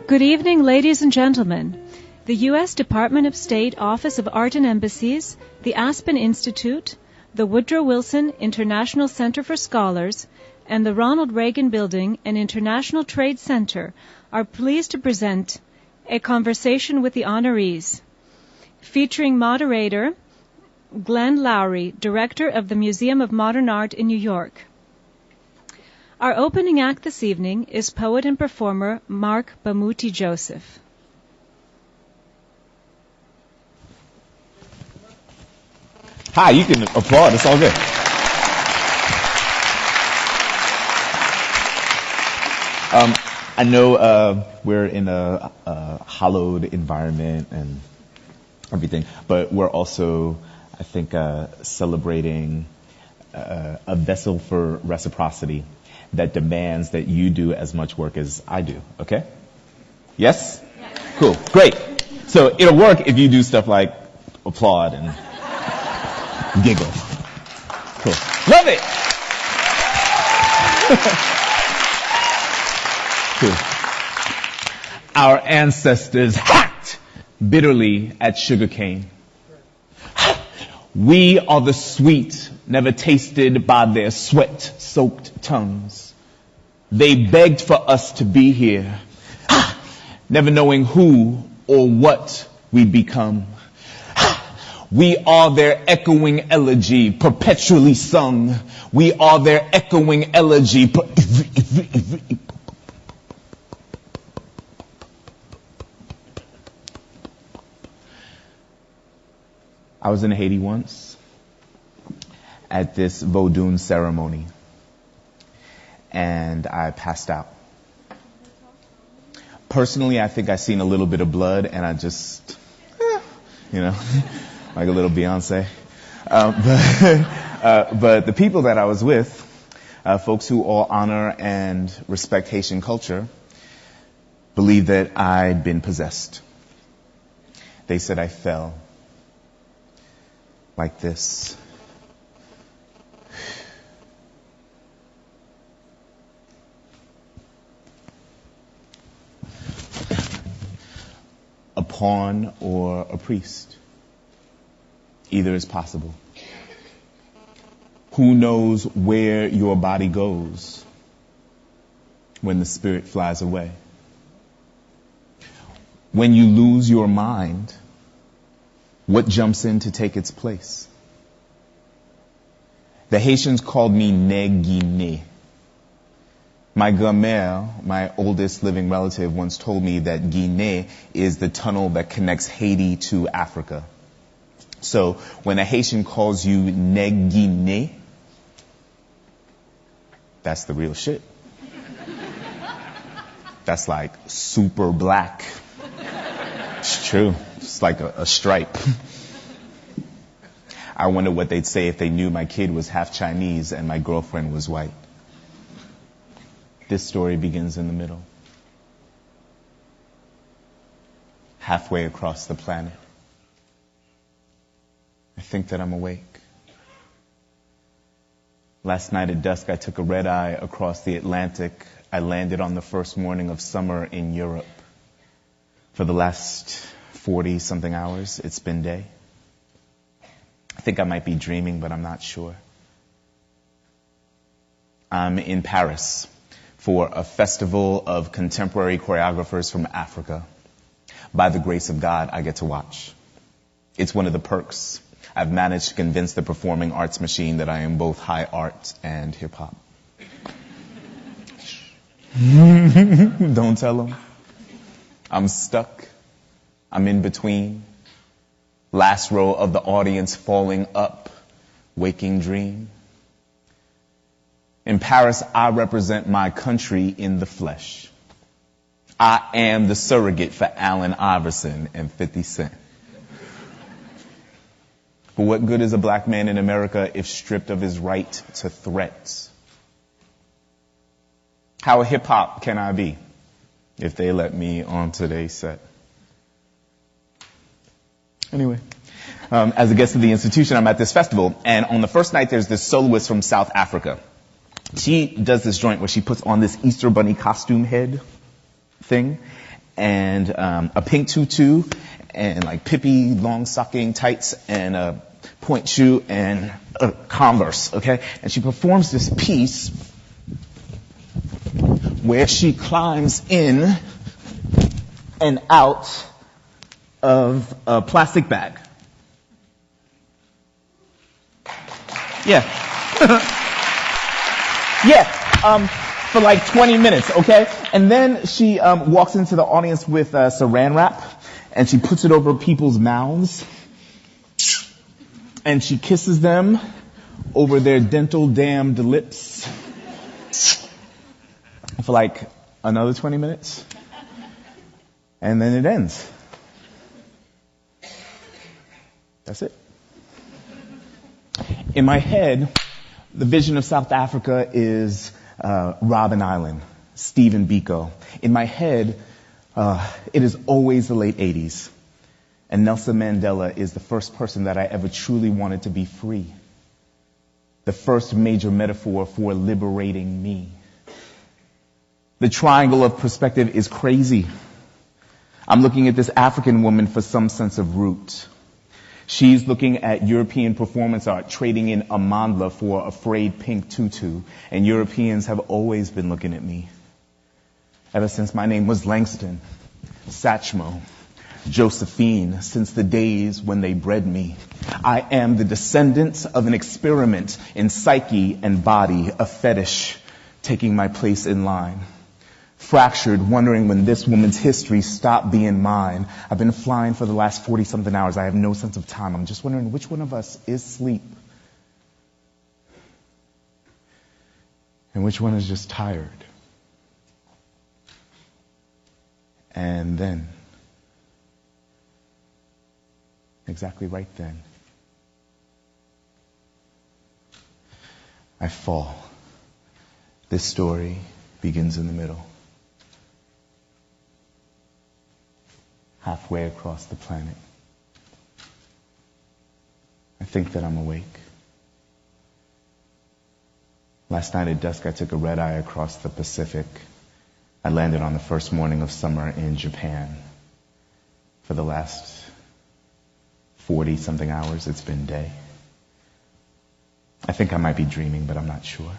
Good evening, ladies and gentlemen. The U.S. Department of State Office of Art and Embassies, the Aspen Institute, the Woodrow Wilson International Center for Scholars, and the Ronald Reagan Building and International Trade Center are pleased to present A Conversation with the Honorees, featuring moderator Glenn Lowry, Director of the Museum of Modern Art in New York. Our opening act this evening is poet and performer Mark Bamuti Joseph. Hi, you can applaud. It's all good. I know we're in a hallowed environment and everything, but we're also, I think, celebrating a vessel for reciprocity that demands that you do as much work as I do, okay? Yes? Cool, great. So it'll work if you do stuff like applaud and giggle. Cool. Love it! Cool. Our ancestors hacked bitterly at sugarcane. We are the sweet, never tasted by their sweat-soaked tongues. They begged for us to be here, never knowing who or what we'd become. We are their echoing elegy, perpetually sung. We are their echoing elegy. I was in Haiti once at this Vodun ceremony, and I passed out. Personally, I think I seen a little bit of blood, and I just, like a little Beyonce. But the people that I was with, folks who all honor and respect Haitian culture, believe that I'd been possessed. They said I fell like this. A pawn or a priest. Either is possible. Who knows where your body goes when the spirit flies away? When you lose your mind, what jumps in to take its place? The Haitians called me Negine. My grand-mère, my oldest living relative, once told me that Guinée is the tunnel that connects Haiti to Africa. So when a Haitian calls you Negine, that's the real shit. That's like super black. It's true. It's like a stripe. I wonder what they'd say if they knew my kid was half Chinese and my girlfriend was white. This story begins in the middle. Halfway across the planet. I think that I'm awake. Last night at dusk, I took a red eye across the Atlantic. I landed on the first morning of summer in Europe. For the last 40-something hours, it's been day. I think I might be dreaming, but I'm not sure. I'm in Paris for a festival of contemporary choreographers from Africa. By the grace of God, I get to watch. It's one of the perks. I've managed to convince the performing arts machine that I am both high art and hip-hop. Don't tell them. I'm stuck. I'm in between. Last row of the audience falling up, waking dream. In Paris, I represent my country in the flesh. I am the surrogate for Allen Iverson and 50 Cent. But what good is a black man in America if stripped of his right to threats? How hip-hop can I be if they let me on today's set? Anyway, as a guest of the institution, I'm at this festival, and on the first night, there's this soloist from South Africa. She does this joint where she puts on this Easter bunny costume head thing, and a pink tutu and like Pippi long stocking tights and a point shoe and a Converse, okay? And she performs this piece where she climbs in and out of a plastic bag. Yeah. Yeah, for like 20 minutes, okay? And then she walks into the audience with saran wrap, and she puts it over people's mouths, and she kisses them over their dental damned lips for like another 20 minutes, and then it ends. That's it. In my head, the vision of South Africa is Robben Island, Stephen Biko. In my head, it is always the late 80s. And Nelson Mandela is the first person that I ever truly wanted to be free. The first major metaphor for liberating me. The triangle of perspective is crazy. I'm looking at this African woman for some sense of root. She's looking at European performance art, trading in Amandla for a frayed pink tutu. And Europeans have always been looking at me. Ever since my name was Langston, Satchmo, Josephine, since the days when they bred me. I am the descendant of an experiment in psyche and body, a fetish, taking my place in line. Fractured, wondering when this woman's history stopped being mine. I've been flying for the last 40-something hours. I have no sense of time. I'm just wondering which one of us is sleep. And which one is just tired. And then, exactly right then, I fall. This story begins in the middle. Halfway across the planet. I think that I'm awake. Last night at dusk, I took a red eye across the Pacific. I landed on the first morning of summer in Japan. For the last 40-something hours, it's been day. I think I might be dreaming, but I'm not sure.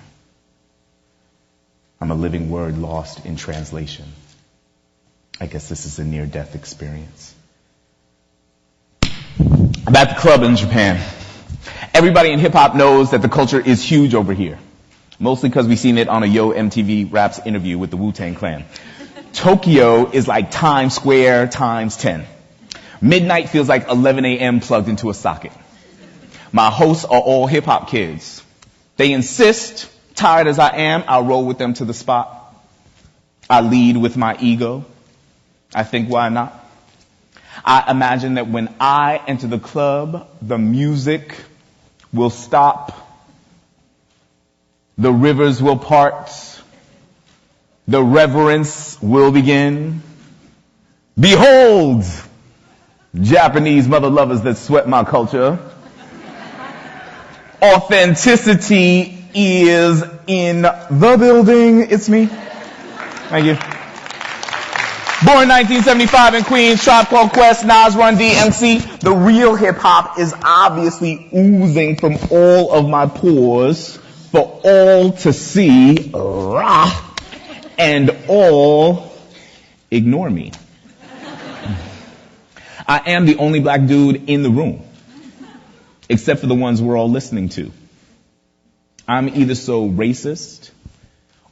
I'm a living word lost in translation. I guess this is a near-death experience. I'm at the club in Japan. Everybody in hip-hop knows that the culture is huge over here. Mostly because we've seen it on a Yo MTV Raps interview with the Wu-Tang Clan. Tokyo is like Times Square times 10. Midnight feels like 11 a.m. plugged into a socket. My hosts are all hip-hop kids. They insist, tired as I am, I'll roll with them to the spot. I lead with my ego. I think, why not? I imagine that when I enter the club, the music will stop. The rivers will part. The reverence will begin. Behold, Japanese mother lovers that sweat my culture. Authenticity is in the building. It's me. Thank you. Born 1975 in Queens, Tribe Called Quest, Nas, Run DMC. The real hip-hop is obviously oozing from all of my pores for all to see. And all ignore me. I am the only black dude in the room, except for the ones we're all listening to. I'm either so racist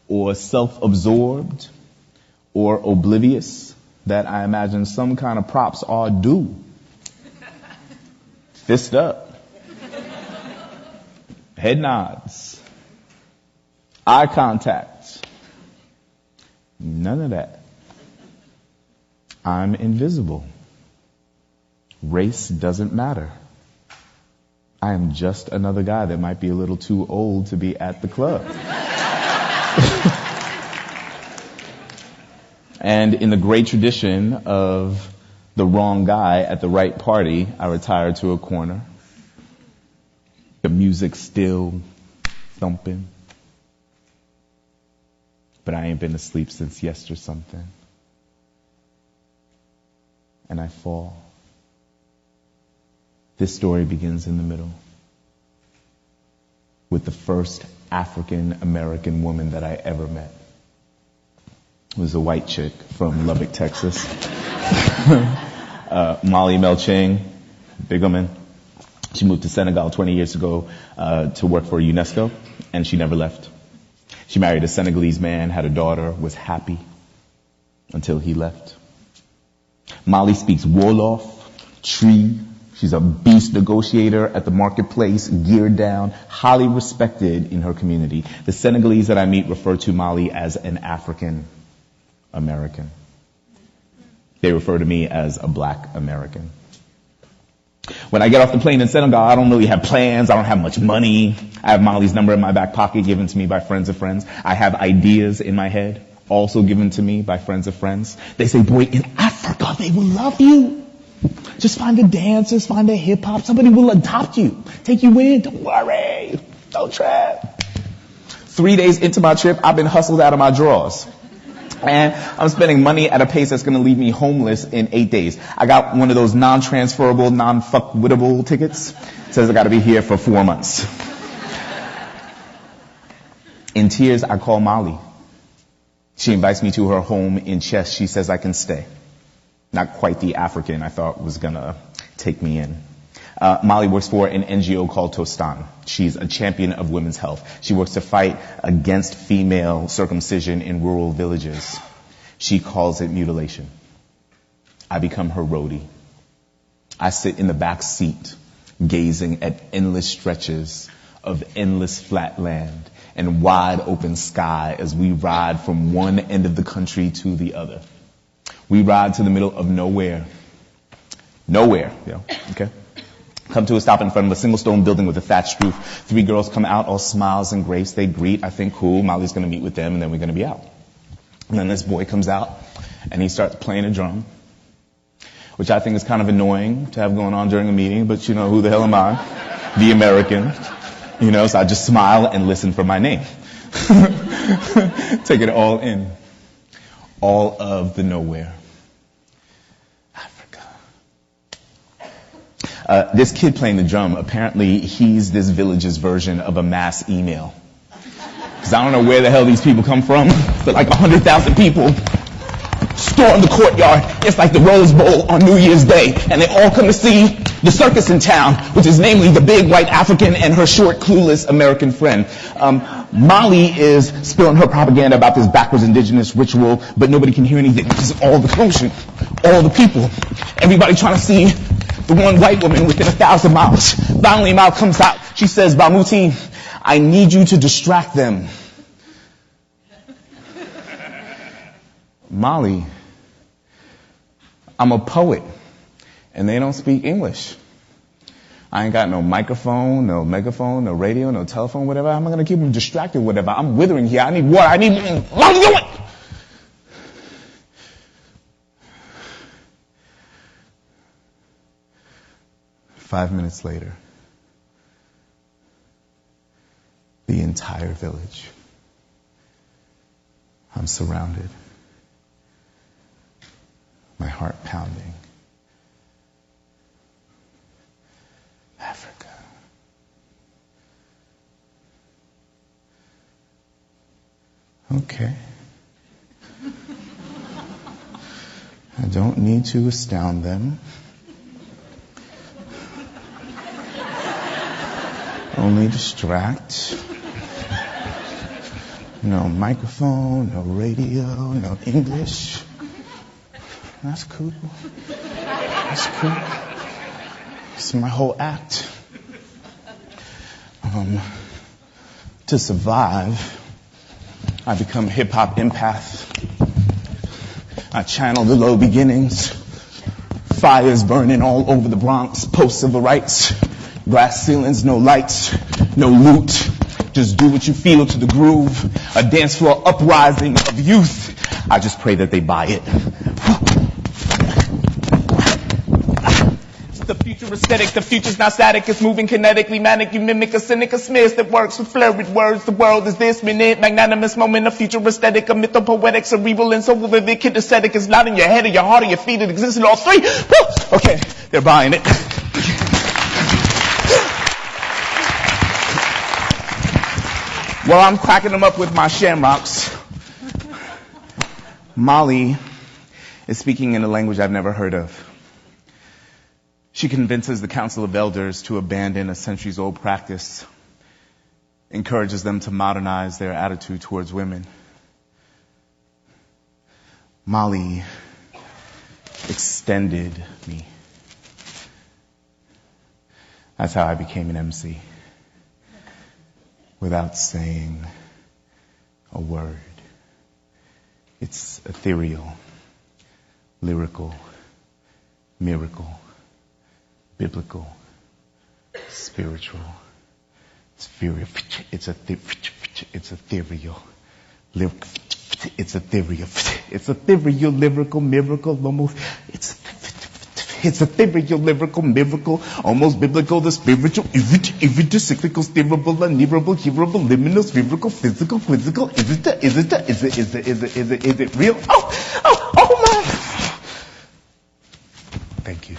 or self-absorbed or oblivious that I imagine some kind of props are due. Fist up. Head nods. Eye contact. None of that. I'm invisible. Race doesn't matter. I am just another guy that might be a little too old to be at the club. And in the great tradition of the wrong guy at the right party, I retire to a corner. The music still thumping. But I ain't been asleep since yesterday something. and I fall. This story begins in the middle with the first African American woman that I ever met. It was a white chick from Lubbock, Texas. Molly Melching, big woman. She moved to Senegal 20 years ago to work for UNESCO, and she never left. She married a Senegalese man, had a daughter, was happy until he left. Molly speaks Wolof, Tree. She's a beast negotiator at the marketplace, geared down, highly respected in her community. The Senegalese that I meet refer to Molly as an African American. They refer to me as a Black American. When I get off the plane in Senegal, I don't really have plans. I don't have much money. I have Molly's number in my back pocket given to me by friends of friends. I have ideas in my head also given to me by friends of friends. They say, boy, in Africa, they will love you. Just find a dancers, find a hip hop. Somebody will adopt you, take you in. Don't worry. Don't trip. 3 days into my trip, I've been hustled out of my drawers. And I'm spending money at a pace that's going to leave me homeless in 8 days. I got one of those non-transferable, non-fuck-wittable tickets. It says I got to be here for 4 months. In tears, I call Molly. She invites me to her home in Chess. She says I can stay. Not quite the African I thought was going to take me in. Molly works for an NGO called Tostan. She's a champion of women's health. She works to fight against female circumcision in rural villages. She calls it mutilation. I become her roadie. I sit in the back seat, gazing at endless stretches of endless flat land and wide open sky as we ride from one end of the country to the other. We ride to the middle of nowhere. Nowhere, okay? Come to a stop in front of a single stone building with a thatched roof. 3 girls come out, all smiles and grace. They greet. I think, cool, Molly's going to meet with them, and then we're going to be out. And then this boy comes out, and he starts playing a drum, which I think is kind of annoying to have going on during a meeting, but, who the hell am I? The American. So I just smile and listen for my name. Take it all in. All of the nowhere. This kid playing the drum, apparently he's this village's version of a mass email. Because I don't know where the hell these people come from, but like 100,000 people storm the courtyard. It's like the Rose Bowl on New Year's Day. And they all come to see the circus in town, which is namely the big white African and her short, clueless American friend. Molly is spilling her propaganda about this backwards indigenous ritual, but nobody can hear anything because of all the commotion, all the people, everybody trying to see the one white woman within 1,000 miles. Finally, Mal comes out. She says, Bamuti, I need you to distract them. Molly, I'm a poet, and they don't speak English. I ain't got no microphone, no megaphone, no radio, no telephone, whatever. How am I going to keep them distracted, whatever? I'm withering here. I need water. I need... Molly, do it! 5 minutes later, the entire village. I'm surrounded. My heart pounding. Africa. Okay. I don't need to astound them. Only distract. No microphone, no radio, no English. That's cool. That's cool. It's my whole act. To survive, I become hip-hop empath. I channel the low beginnings. Fires burning all over the Bronx, post-civil rights. Glass ceilings, no lights, no loot. Just do what you feel to the groove. A dance floor uprising of youth. I just pray that they buy it. It's the future. future aesthetic, the future's not static, it's moving kinetically, manic, you mimic a cynic, a smith that works with flurried words, the world is this minute, magnanimous moment, a future aesthetic, a mythopoetic, cerebral, and so vivid, kinesthetic, is not in your head or your heart or your feet, it exists in all three. Woo! Okay, they're buying it. Well, I'm cracking them up with my shamrocks. Molly is speaking in a language I've never heard of. She convinces the Council of Elders to abandon a centuries-old practice, encourages them to modernize their attitude towards women. Molly extended me. That's how I became an MC, without saying a word. It's ethereal, lyrical, miracle, biblical, spiritual. It's ethereal. It's ethereal. It's ethereal. It's ethereal, lyrical, miracle, almost. It's ethereal, lyrical, miracle, almost biblical, the spiritual, cyclical, steerable, unnearable, hearable, liminal, spherical, physical, quizzical. Is it real? Oh my! Thank you.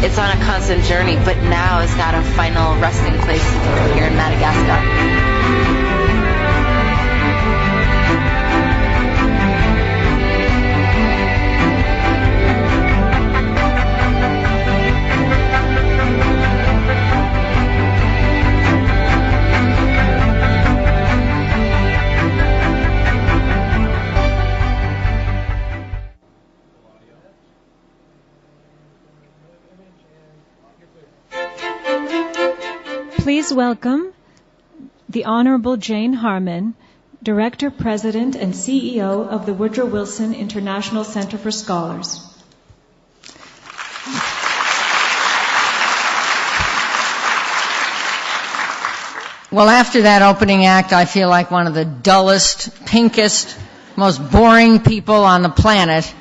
It's on a constant journey, but now it's got a final resting place here in Madagascar. Please welcome the Honorable Jane Harmon, Director, President, and CEO of the Woodrow Wilson International Center for Scholars. Well, after that opening act, I feel like one of the dullest, pinkest, most boring people on the planet.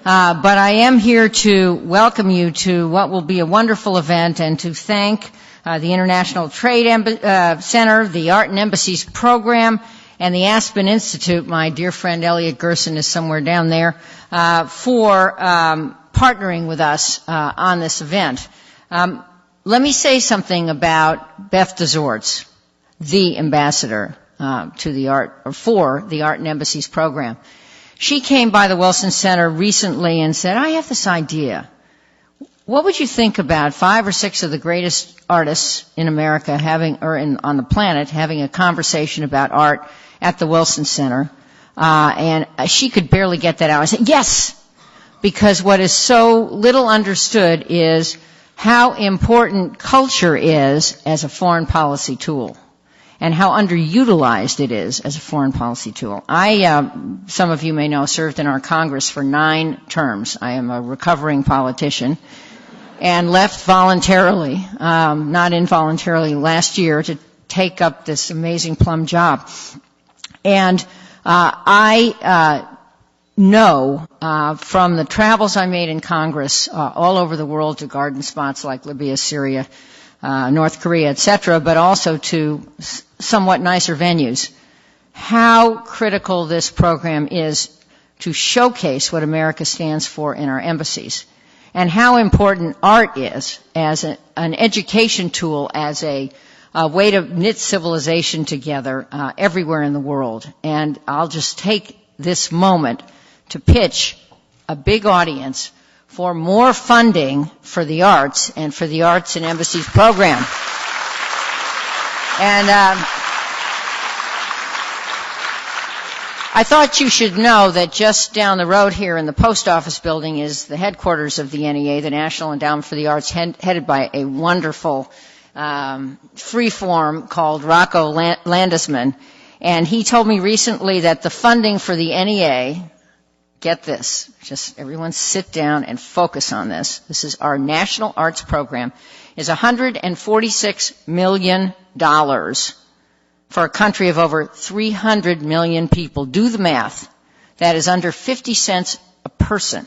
But I am here to welcome you to what will be a wonderful event and to thank the International Trade Center, the Art and Embassies program, and the Aspen Institute, my dear friend Elliot Gerson is somewhere down there, for partnering with us on this event. Let me say something about Beth DeZortz, the ambassador to the art, or for the Art and Embassies program. She came by the Wilson Center recently and said, I have this idea. What would you think about 5 or 6 of the greatest artists in America on the planet having a conversation about art at the Wilson Center? And she could barely get that out. I said, yes! Because what is so little understood is how important culture is as a foreign policy tool, and how underutilized it is as a foreign policy tool. I, some of you may know, served in our Congress for 9 terms. I am a recovering politician, and left voluntarily, not involuntarily, last year to take up this amazing plum job. And I know from the travels I made in Congress all over the world to garden spots like Libya, Syria, North Korea, etc., but also to somewhat nicer venues, how critical this program is to showcase what America stands for in our embassies, and how important art is as an education tool, as a way to knit civilization together everywhere in the world. And I'll just take this moment to pitch a big audience for more funding for the arts and for the Arts and Embassies program. And I thought you should know that just down the road here in the post office building is the headquarters of the NEA, the National Endowment for the Arts, headed by a wonderful freeform called Rocco Landesman. And he told me recently that the funding for the NEA, get this, just everyone sit down and focus on this. This is our National Arts Program, is $146 million for a country of over 300 million people. Do the math. That is under 50 cents a person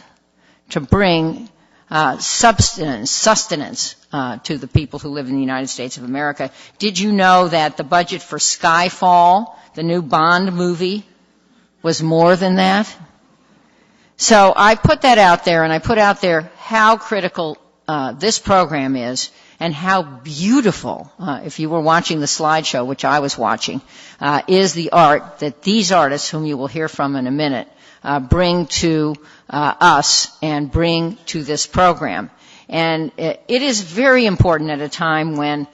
to bring sustenance to the people who live in the United States of America. Did you know that the budget for Skyfall, the new Bond movie, was more than that? So I put that out there, and I put out there how critical this program is, and how beautiful, if you were watching the slideshow, which I was watching, is the art that these artists, whom you will hear from in a minute, bring to us and bring to this program. And it is very important at a time when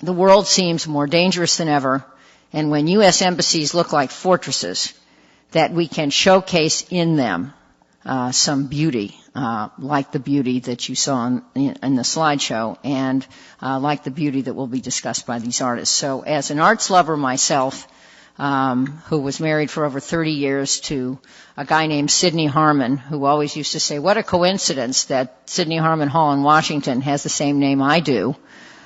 the world seems more dangerous than ever, and when U.S. embassies look like fortresses, that we can showcase in them some beauty, like the beauty that you saw in the slideshow, and like the beauty that will be discussed by these artists. So as an arts lover myself, who was married for over 30 years to a guy named Sidney Harmon, who always used to say, what a coincidence that Sidney Harmon Hall in Washington has the same name I do,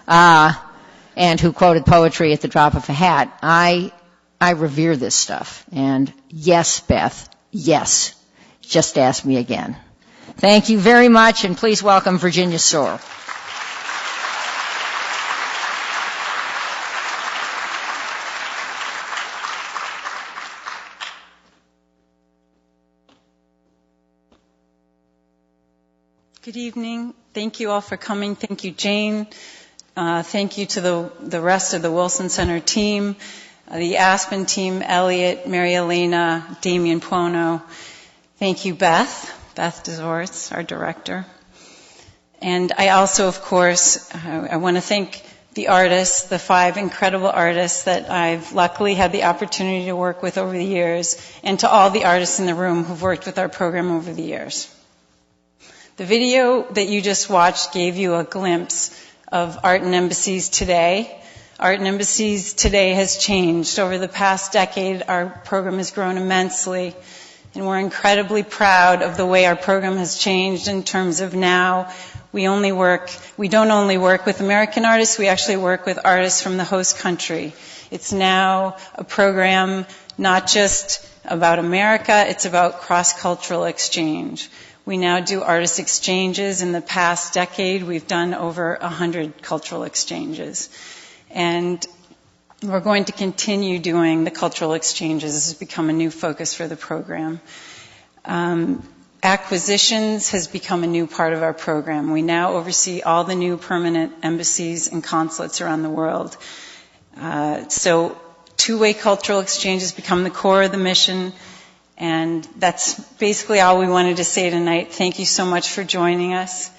and who quoted poetry at the drop of a hat. I revere this stuff. And yes, Beth, yes. Just ask me again. Thank you very much, and please welcome Virginia Sorrell. Good evening. Thank you all for coming. Thank you, Jane. Thank you to the rest of the Wilson Center team, the Aspen team, Elliot, Mary Elena, Damian Puono. Thank you, Beth DeZortz, our director. And I also, of course, I want to thank the artists, the 5 incredible artists that I've luckily had the opportunity to work with over the years, and to all the artists in the room who've worked with our program over the years. The video that you just watched gave you a glimpse of Art and Embassies today. Art and Embassies today has changed. Over the past decade, our program has grown immensely. And we're incredibly proud of the way our program has changed in terms of now we don't only work with American artists, we actually work with artists from the host country. It's now a program not just about America, it's about cross-cultural exchange. We now do artist exchanges. In the past decade, we've done over 100 cultural exchanges. And We're going to continue doing the cultural exchanges. This has become a new focus for the program. Acquisitions has become a new part of our program. We now oversee all the new permanent embassies and consulates around the world. So two-way cultural exchanges become the core of the mission, and that's basically all we wanted to say tonight. Thank you so much for joining us.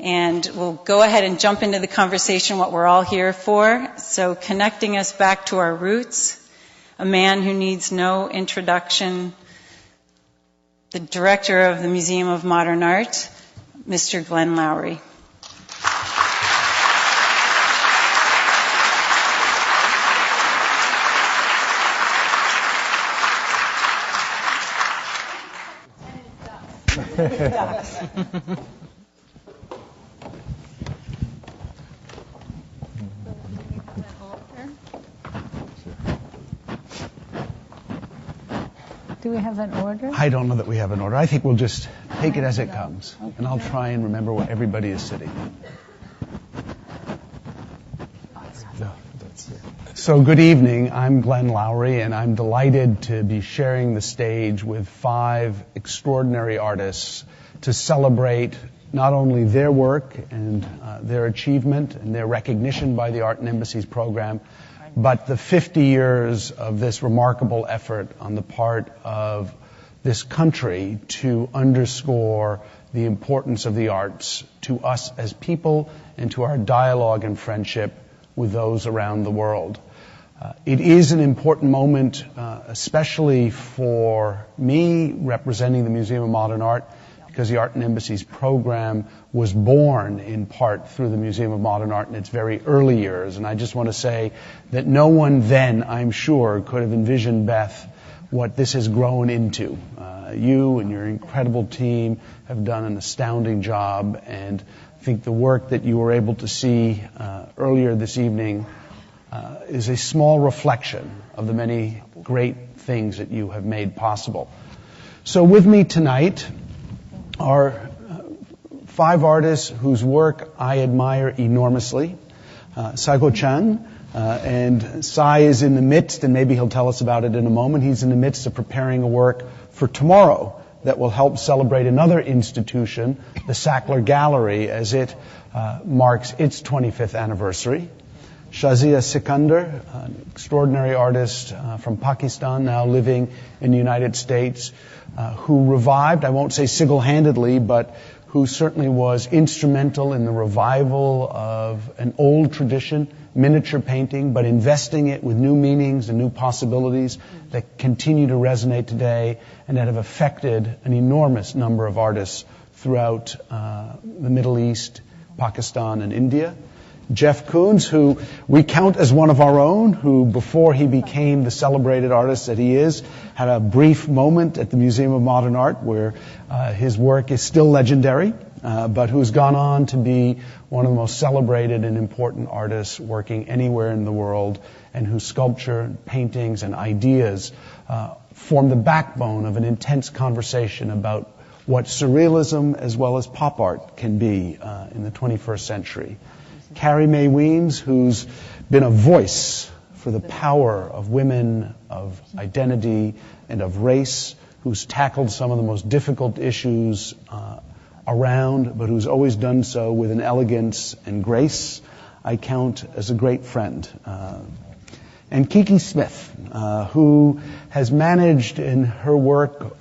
And we'll go ahead and jump into the conversation, what we're all here for. So connecting us back to our roots, a man who needs no introduction, the director of the Museum of Modern Art, Mr. Glenn Lowry. Do we have an order? I don't know that we have an order. I think we'll just take it as it comes. Okay. And I'll try and remember where everybody is sitting. So good evening. I'm Glenn Lowry, and I'm delighted to be sharing the stage with 5 extraordinary artists to celebrate not only their work and their achievement and their recognition by the Art and Embassies program, but the 50 years of this remarkable effort on the part of this country to underscore the importance of the arts to us as people and to our dialogue and friendship with those around the world. It is an important moment, especially for me representing the Museum of Modern Art, because the Art and Embassies program was born in part through the Museum of Modern Art in its very early years. And I just want to say that no one then, I'm sure, could have envisioned, Beth, what this has grown into. You and your incredible team have done an astounding job, and I think the work that you were able to see earlier this evening is a small reflection of the many great things that you have made possible. So with me tonight are 5 artists whose work I admire enormously. Cai Guo-Qiang, and Cai is in the midst, and maybe he'll tell us about it in a moment, he's in the midst of preparing a work for tomorrow that will help celebrate another institution, the Sackler Gallery, as it marks its 25th anniversary. Shahzia Sikander, an extraordinary artist from Pakistan, now living in the United States, who revived, I won't say single-handedly, but who certainly was instrumental in the revival of an old tradition, miniature painting, but investing it with new meanings and new possibilities that continue to resonate today and that have affected an enormous number of artists throughout the Middle East, Pakistan, and India. Jeff Koons, who we count as one of our own, who before he became the celebrated artist that he is, had a brief moment at the Museum of Modern Art where his work is still legendary, but who's gone on to be one of the most celebrated and important artists working anywhere in the world, and whose sculpture, paintings, and ideas form the backbone of an intense conversation about what surrealism as well as pop art can be in the 21st century. Carrie Mae Weems, who's been a voice for the power of women, of identity, and of race, who's tackled some of the most difficult issues around, but who's always done so with an elegance and grace I count as a great friend. And Kiki Smith, who has managed in her work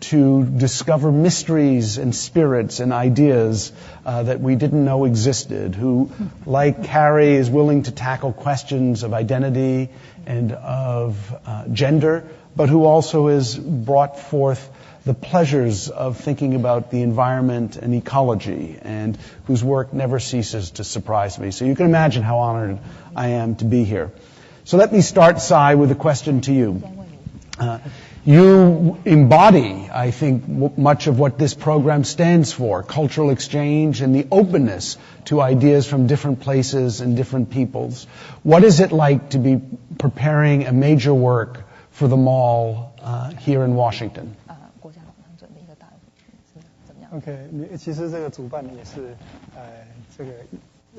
to discover mysteries and spirits and ideas that we didn't know existed, who, like Carrie, is willing to tackle questions of identity and of gender, but who also has brought forth the pleasures of thinking about the environment and ecology, and whose work never ceases to surprise me. So you can imagine how honored I am to be here. So let me start, Cai, with a question to you. You embody, I think, much of what this program stands for, cultural exchange and the openness to ideas from different places and different peoples. What is it like to be preparing a major work for the mall here in Washington? OK， 其实这个主办也是这个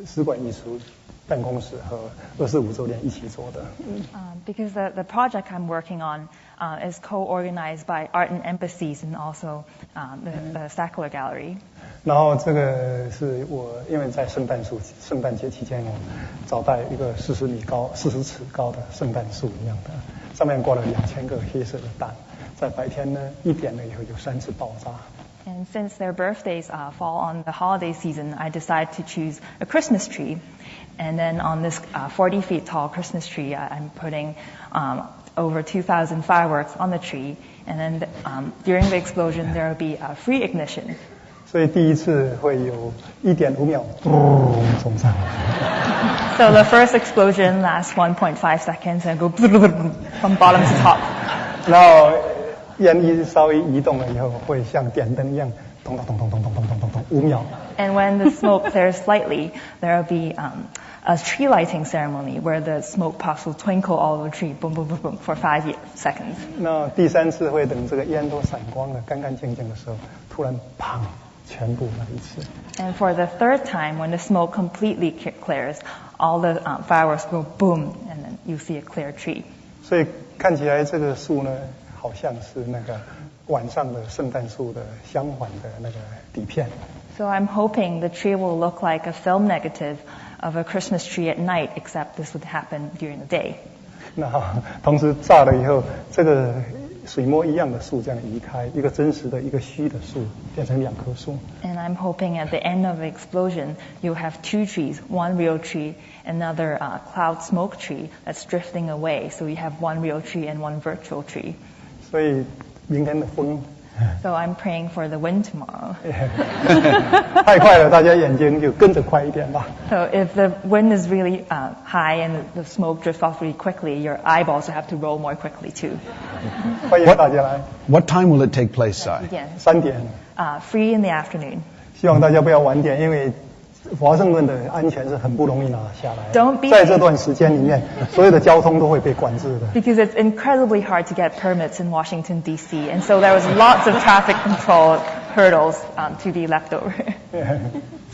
使馆艺术办公室和25周年一起做的。Because the project I'm working on is co-organized by Art and Embassies and also the Sackler Gallery. 然后这个是我因为在圣诞节期间，我找到一个40尺高的圣诞树一样的，上面挂了2000个黑色的蛋，在白天呢1点了以后有3次爆炸。And since their birthdays fall on the holiday season, I decided to choose a Christmas tree. And then on this 40 feet tall Christmas tree, I'm putting over 2,000 fireworks on the tree. And then during the explosion, there will be a free ignition. 所以第一次会有1.5秒冲上。So the first explosion lasts 1.5 seconds and go from bottom to top. 然後煙一稍微移動了以後，會像點燈一樣，咚咚咚咚咚咚咚咚咚咚，5秒。And when the smoke clears slightly, there will be a tree lighting ceremony where the smoke puffs will twinkle all over the tree, boom, boom, boom, boom, for 5 seconds. 那第3次會等這個煙都閃光了，乾乾淨淨的時候，突然砰，全部那一次。And for the third time, when the smoke completely clears, all the fireworks go boom, and then you see a clear tree. 所以看起來這個樹呢，好像是那個晚上的聖誕樹的相反的那個底片。So I'm hoping the tree will look like a film negative of a Christmas tree at night, except this would happen during the day. 那同時炸了以後，這個水墨一樣的樹這樣移開，一個真實的一個虛的樹變成2棵樹。And I'm hoping at the end of the explosion, you'll have 2 trees, one real tree, another cloud smoke tree that's drifting away. So you have 1 real tree and 1 virtual tree. 所以明天的風。So I'm praying for the wind tomorrow. 太快了，大家眼睛就跟着快一點吧。So if the wind is really high and the smoke drifts off really quickly, your eyeballs will have to roll more quickly too. 歡迎大家來。What time will it take place, Sai? 3點。Free in the afternoon. 希望大家不要晚點，因為華盛頓的安全是很不容易拿下來。Don't be 在這段時間裡面，所有的交通都會被管制的。Because it's incredibly hard to get permits in Washington, D.C., and so there was lots of traffic control hurdles to be left over.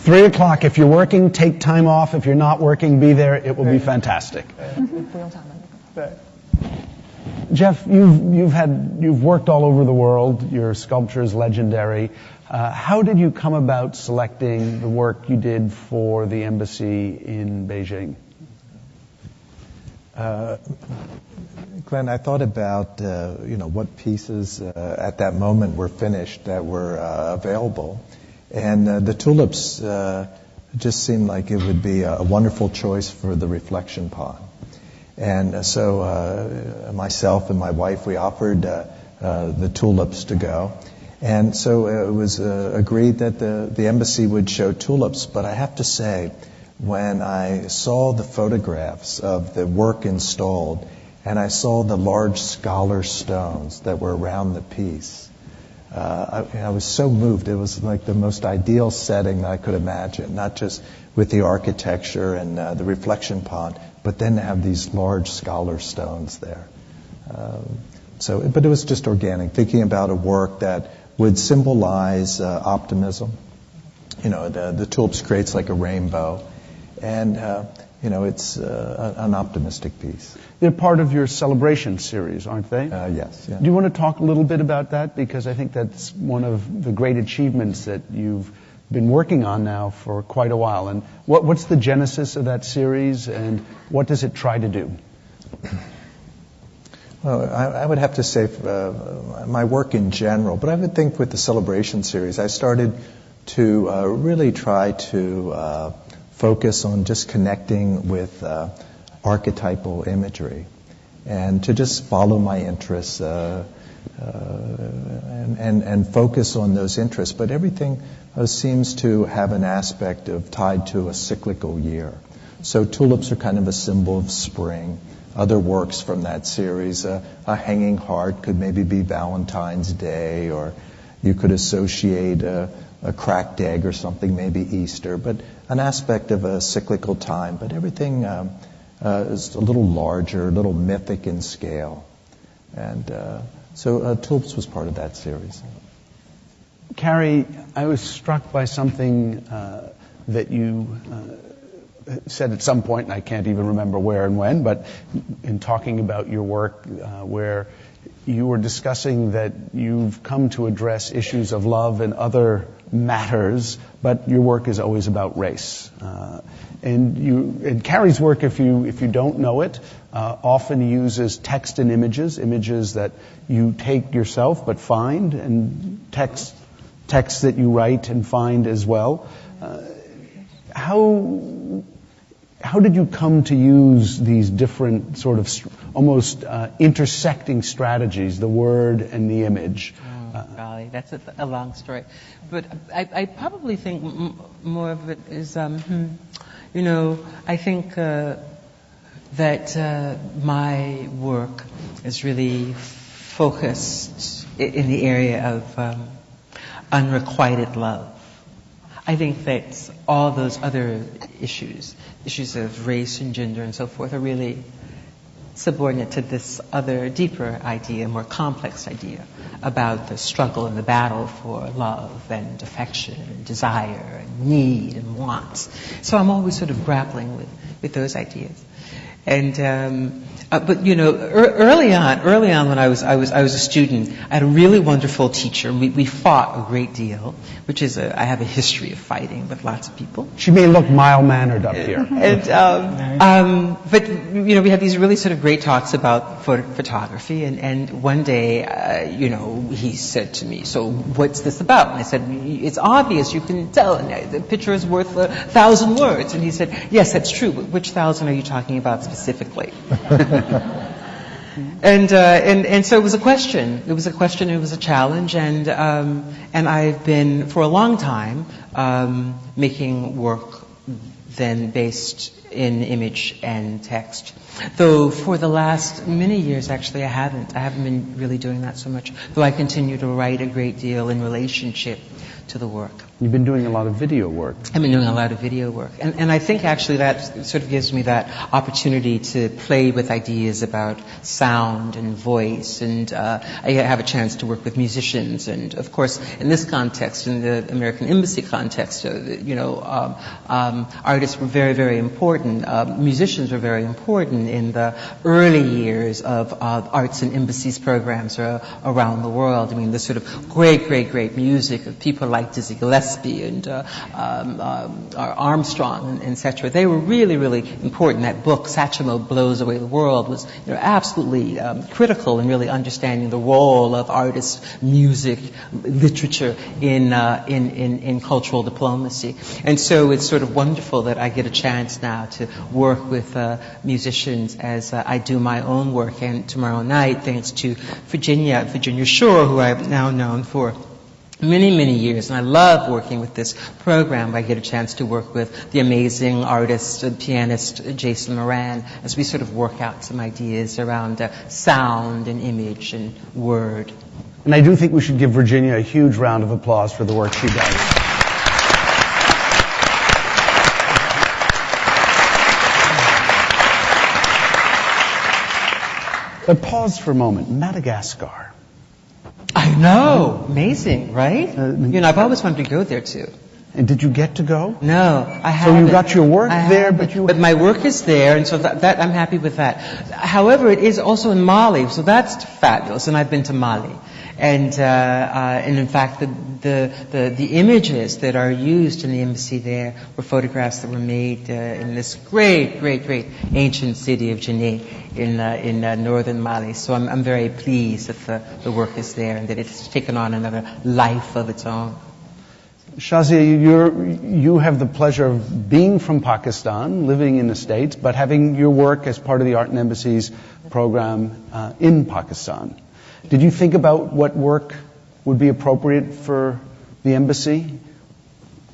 3 o'clock. If you're working, take time off. If you're not working, be there. It will be fantastic. Jeff, you've worked all over the world. Your sculpture is legendary. How did you come about selecting the work you did for the embassy in Beijing? Glenn, I thought about what pieces at that moment were finished that were available, and the tulips just seemed like it would be a wonderful choice for the reflection pond. And so myself and my wife, we offered the tulips to go. And so it was agreed that the embassy would show tulips. But I have to say, when I saw the photographs of the work installed, and I saw the large scholar stones that were around the piece, I was so moved. It was like the most ideal setting I could imagine, not just with the architecture and the reflection pond, but then to have these large scholar stones there. But it was just organic, thinking about a work that would symbolize optimism. The tulips creates like a rainbow, and it's an optimistic piece. They're part of your celebration series, aren't they? Yes. Yeah. Do you want to talk a little bit about that? Because I think that's one of the great achievements that you've been working on now for quite a while. And what's the genesis of that series, and what does it try to do? Well, I would have to say my work in general, but I would think with the celebration series, I started to really try to focus on just connecting with archetypal imagery and to just follow my interests and focus on those interests. But everything seems to have an aspect of tied to a cyclical year. So tulips are kind of a symbol of spring. Other works from that series, a hanging heart could maybe be Valentine's Day, or you could associate a cracked egg or something, maybe Easter, but an aspect of a cyclical time. But everything is a little larger, a little mythic in scale. And so tulips was part of that series. Carrie, I was struck by something that you said at some point, and I can't even remember where and when, but in talking about your work, where you were discussing that you've come to address issues of love and other matters, but your work is always about race. And Carrie's work, if you don't know it, often uses text and images that you take yourself but find, and text that you write and find as well. How did you come to use these different sort of almost intersecting strategies, the word and the image? Golly, that's a long story. But I probably think more of it is, I think that my work is really focused in the area of unrequited love. I think that all those other issues of race and gender and so forth, are really subordinate to this other deeper idea, more complex idea about the struggle and the battle for love and affection and desire and need and wants. So I'm always sort of grappling with those ideas. And but early on when I was a student, I had a really wonderful teacher. We fought a great deal, which is I have a history of fighting with lots of people. She may look mild-mannered up here. And but we had these really sort of great talks about photography. And one day, he said to me, "So what's this about?" And I said, "It's obvious. You can tell. The picture is worth 1,000 words." And he said, "Yes, that's true. But which 1,000 are you talking about specifically?" And so it was a question. It was a question. It was a challenge. And I've been for a long time making work then based in image and text. Though for the last many years, actually, I haven't been really doing that so much. Though I continue to write a great deal in relationship to the work. You've been doing a lot of video work. I've been doing a lot of video work. And I think actually that sort of gives me that opportunity to play with ideas about sound and voice. And I have a chance to work with musicians. And of course, in this context, in the American Embassy context, artists were very, very important. Musicians were very important in the early years of arts and embassies programs around the world. I mean, the sort of great, great, great music of people like Dizzy Gillespie and Armstrong and etc. They were really, really important. That book, Satchmo Blows Away the World, was absolutely critical in really understanding the role of artists, music, literature in cultural diplomacy. And so it's sort of wonderful that I get a chance now to work with musicians as I do my own work. And tomorrow night, thanks to Virginia Shore, who I've now known for many, many years, and I love working with this program. I get a chance to work with the amazing artist and pianist Jason Moran as we sort of work out some ideas around sound and image and word. And I do think we should give Virginia a huge round of applause for the work she does. But pause for a moment. Madagascar. I know. Amazing, right? I've always wanted to go there too. And did you get to go? No, I haven't. So you got your work there, but my work is there, and so that I'm happy with that. However, it is also in Mali, so that's fabulous, and I've been to Mali. And in fact, the images that are used in the embassy there were photographs that were made in this great, great, great ancient city of Djenné in northern Mali. So I'm very pleased that the work is there and that it's taken on another life of its own. Shahzia, you have the pleasure of being from Pakistan, living in the States, but having your work as part of the Art and Embassies program in Pakistan. Did you think about what work would be appropriate for the embassy?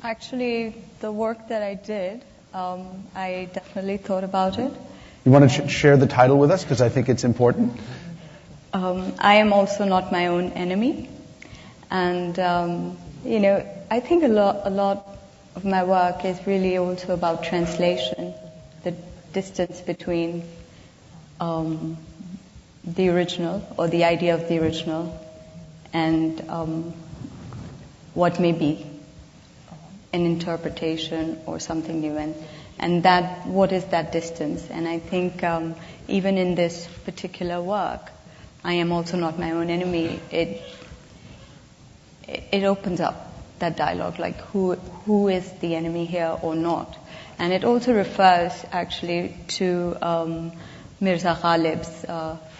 Actually, the work that I did, I definitely thought about it. You want to share the title with us, because I think it's important? I am also not my own enemy. And, I think a lot of my work is really also about translation, the distance between the original, or the idea of the original, and what may be an interpretation or something new. And And that, what is that distance? And I think even in this particular work, I am also not my own enemy. It opens up that dialogue, like who is the enemy here or not. And it also refers actually to Mirza Ghalib's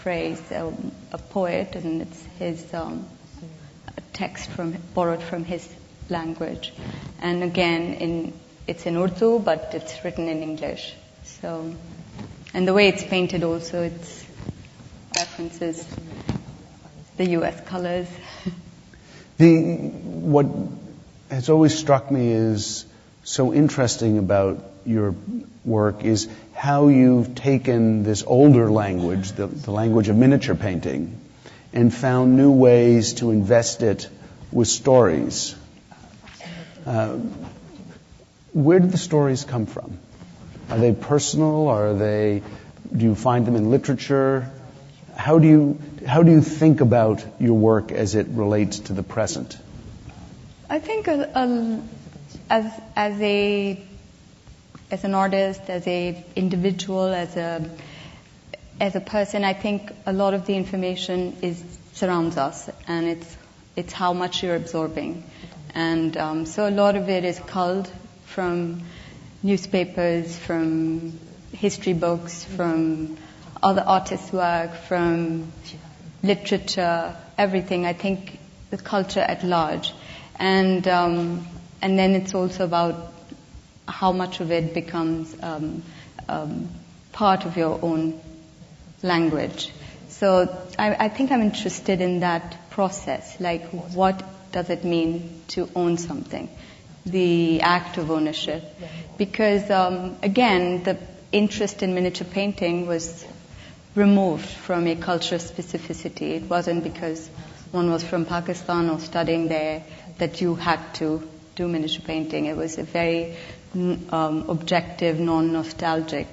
phrase, a poet, and it's his a text borrowed from his language. And again, it's in Urdu, but it's written in English. So, and the way it's painted also, it references the U.S. colors. What has always struck me is so interesting about your work is how you've taken this older language, the language of miniature painting, and found new ways to invest it with stories. Where did the stories come from? Are they personal? Do you find them in literature? How do you think about your work as it relates to the present? I think as an artist, as an individual, as a person, I think a lot of the information surrounds us, and it's how much you're absorbing. And so a lot of it is culled from newspapers, from history books, from other artists' work, from literature, everything. I think the culture at large. And then it's also about how much of it becomes part of your own language. So I think I'm interested in that process, like what does it mean to own something, the act of ownership. Because again, the interest in miniature painting was removed from a cultural specificity. It wasn't because one was from Pakistan or studying there that you had to do miniature painting. It was a very objective, non-nostalgic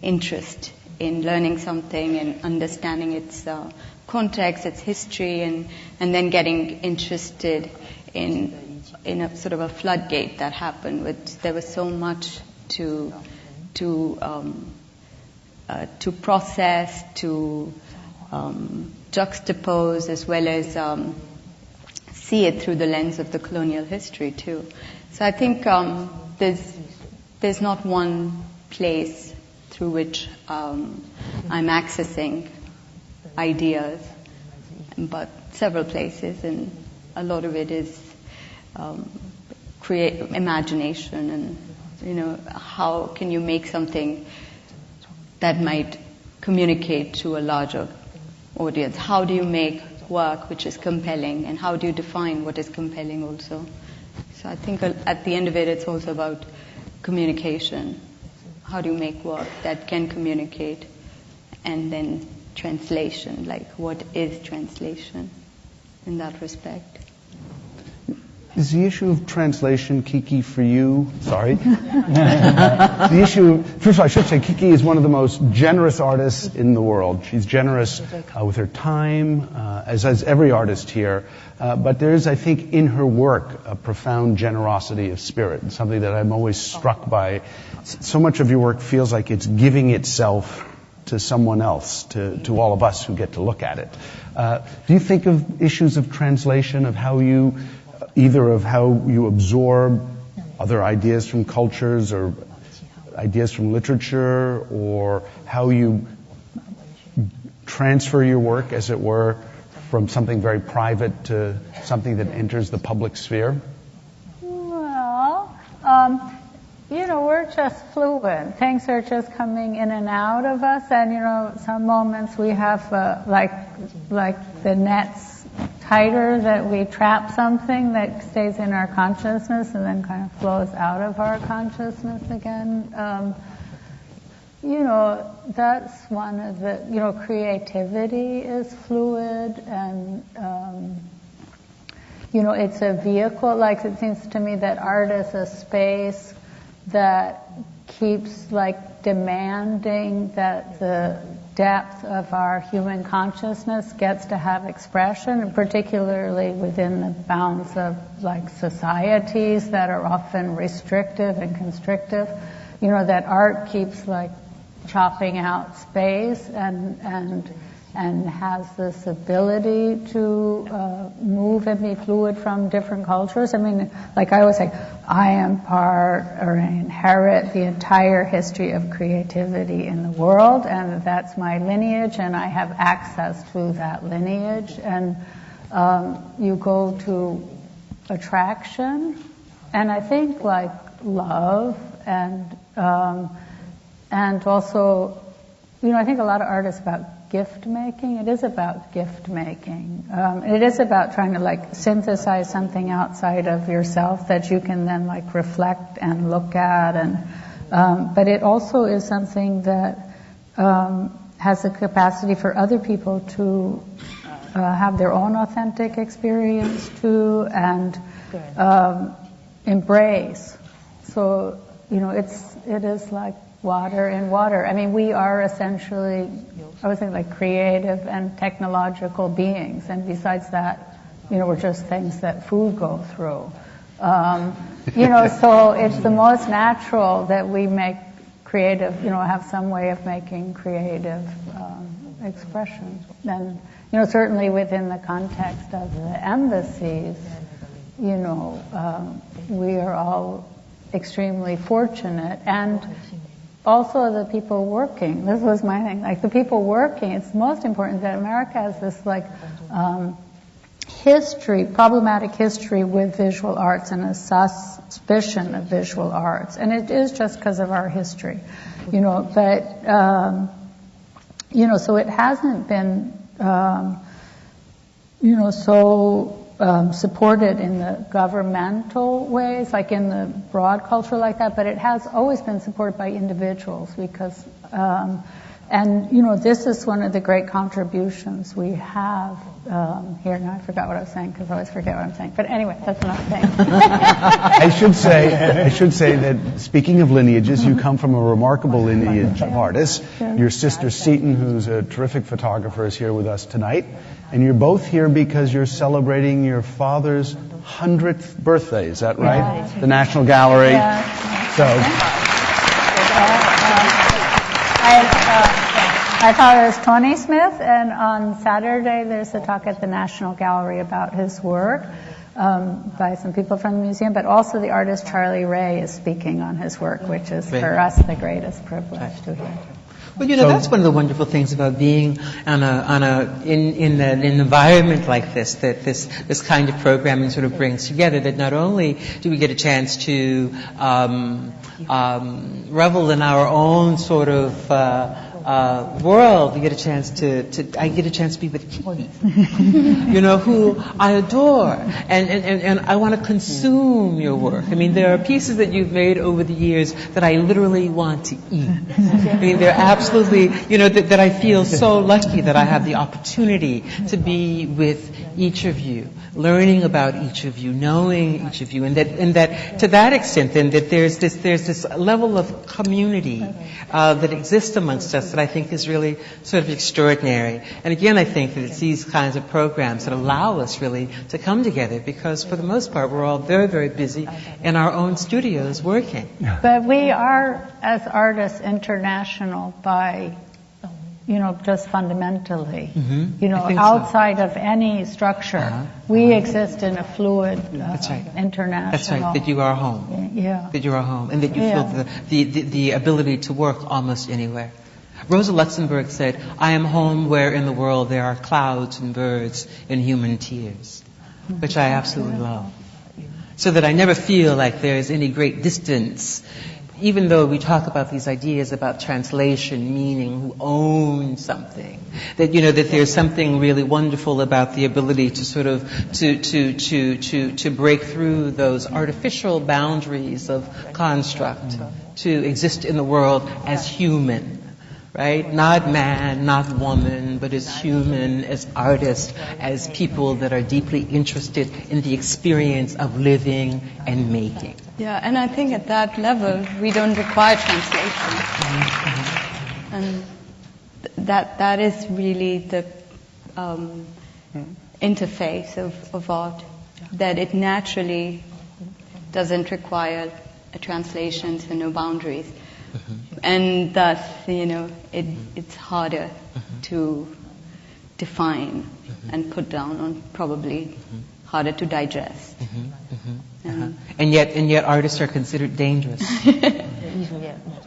interest in learning something and understanding its context, its history, and then getting interested in a sort of a floodgate that happened. There was so much to process, to juxtapose, as well as see it through the lens of the colonial history too. So I think there's not one place through which I'm accessing ideas, but several places, and a lot of it is create imagination, and how can you make something that might communicate to a larger audience? How do you make work which is compelling, and how do you define what is compelling also? So I think at the end of it, it's also about communication. How do you make work that can communicate? And then translation, like what is translation in that respect? Is the issue of translation, Kiki, for you? Sorry. The issue, first of all, I should say Kiki is one of the most generous artists in the world. She's generous with her time, as every artist here. But there is, I think, in her work, a profound generosity of spirit, and something that I'm always struck by. So much of your work feels like it's giving itself to someone else, to all of us who get to look at it. Do you think of issues of translation, of how you absorb other ideas from cultures or ideas from literature, or how you transfer your work, as it were, from something very private to something that enters the public sphere? Well, we're just fluid. Things are just coming in and out of us, and some moments we have like the nets tighter, that we trap something that stays in our consciousness and then kind of flows out of our consciousness again. That's one of the, creativity is fluid, and, it's a vehicle. Like, it seems to me that art is a space that keeps, demanding that depth of our human consciousness gets to have expression, and particularly within the bounds of like societies that are often restrictive and constrictive. You know, that art keeps like chopping out space and has this ability to move and be fluid from different cultures. I mean, like I always say, I am part or I inherit the entire history of creativity in the world, and that's my lineage, and I have access to that lineage. And you go to attraction, and I think like love and also, you know, I think a lot of art is about gift making. It is about gift making. It is about trying to like synthesize something outside of yourself that you can then like reflect and look at, and but it also is something that has the capacity for other people to have their own authentic experience too, and embrace. So, you know, it is like water in water. I mean, we are essentially, I would think, like creative and technological beings, and besides that, you know, we're just things that food go through. You know, so it's the most natural that we make creative, you know, have some way of making creative expressions. And, you know, certainly within the context of the embassies, you know, we are all extremely fortunate, and also the people working. This was my thing. Like the people working, it's most important that America has this like history, problematic history with visual arts and a suspicion of visual arts. And it is just because of our history, you know, but, you know, so it hasn't been, you know, so supported in the governmental ways, like in the broad culture like that, but it has always been supported by individuals because, and you know, this is one of the great contributions we have here. Now I forgot what I was saying because I always forget what I'm saying. But anyway, that's another thing. I should say that speaking of lineages, you come from a remarkable lineage of artists. Your sister Seton, who's a terrific photographer, is here with us tonight. And you're both here because you're celebrating your father's 100th birthday. Is that right? Yeah. The National Gallery. Yeah. So. My father is Tony Smith, and on Saturday there's a talk at the National Gallery about his work by some people from the museum, but also the artist Charlie Ray is speaking on his work, which is for us the greatest privilege to hear. Well, you know, that's one of the wonderful things about being in an environment like this, that this kind of programming sort of brings together, that not only do we get a chance to revel in our own sort of world, we get a chance I get a chance to be with Kiki, you know, who I adore, and I want to consume your work. I mean, there are pieces that you've made over the years that I literally want to eat. I mean, they're absolutely, you know, that I feel so lucky that I have the opportunity to be with each of you, learning about each of you, knowing each of you, and that to that extent, then, that there's this level of community that exists amongst us that I think is really sort of extraordinary. And again, I think that it's these kinds of programs that allow us really to come together, because for the most part, we're all very, very busy in our own studios working. But we are, as artists, international by, you know, just fundamentally, you know, outside of any structure. We exist in a fluid, international. That's right, that you are home. Yeah. That you are home, and that you feel the ability to work almost anywhere. Rosa Luxemburg said, "I am home where in the world there are clouds and birds and human tears," which I absolutely love. So that I never feel like there's any great distance, even though we talk about these ideas about translation, meaning who owns something, that, you know, that there's something really wonderful about the ability to sort of to break through those artificial boundaries of construct, to exist in the world as human. Right? Not man, not woman, but as human, as artists, as people that are deeply interested in the experience of living and making. Yeah, and I think at that level, we don't require translation. And that is really the interface of art, that it naturally doesn't require a translation, so no boundaries. And thus, it's harder to define and put down on, probably harder to digest. And yet artists are considered dangerous.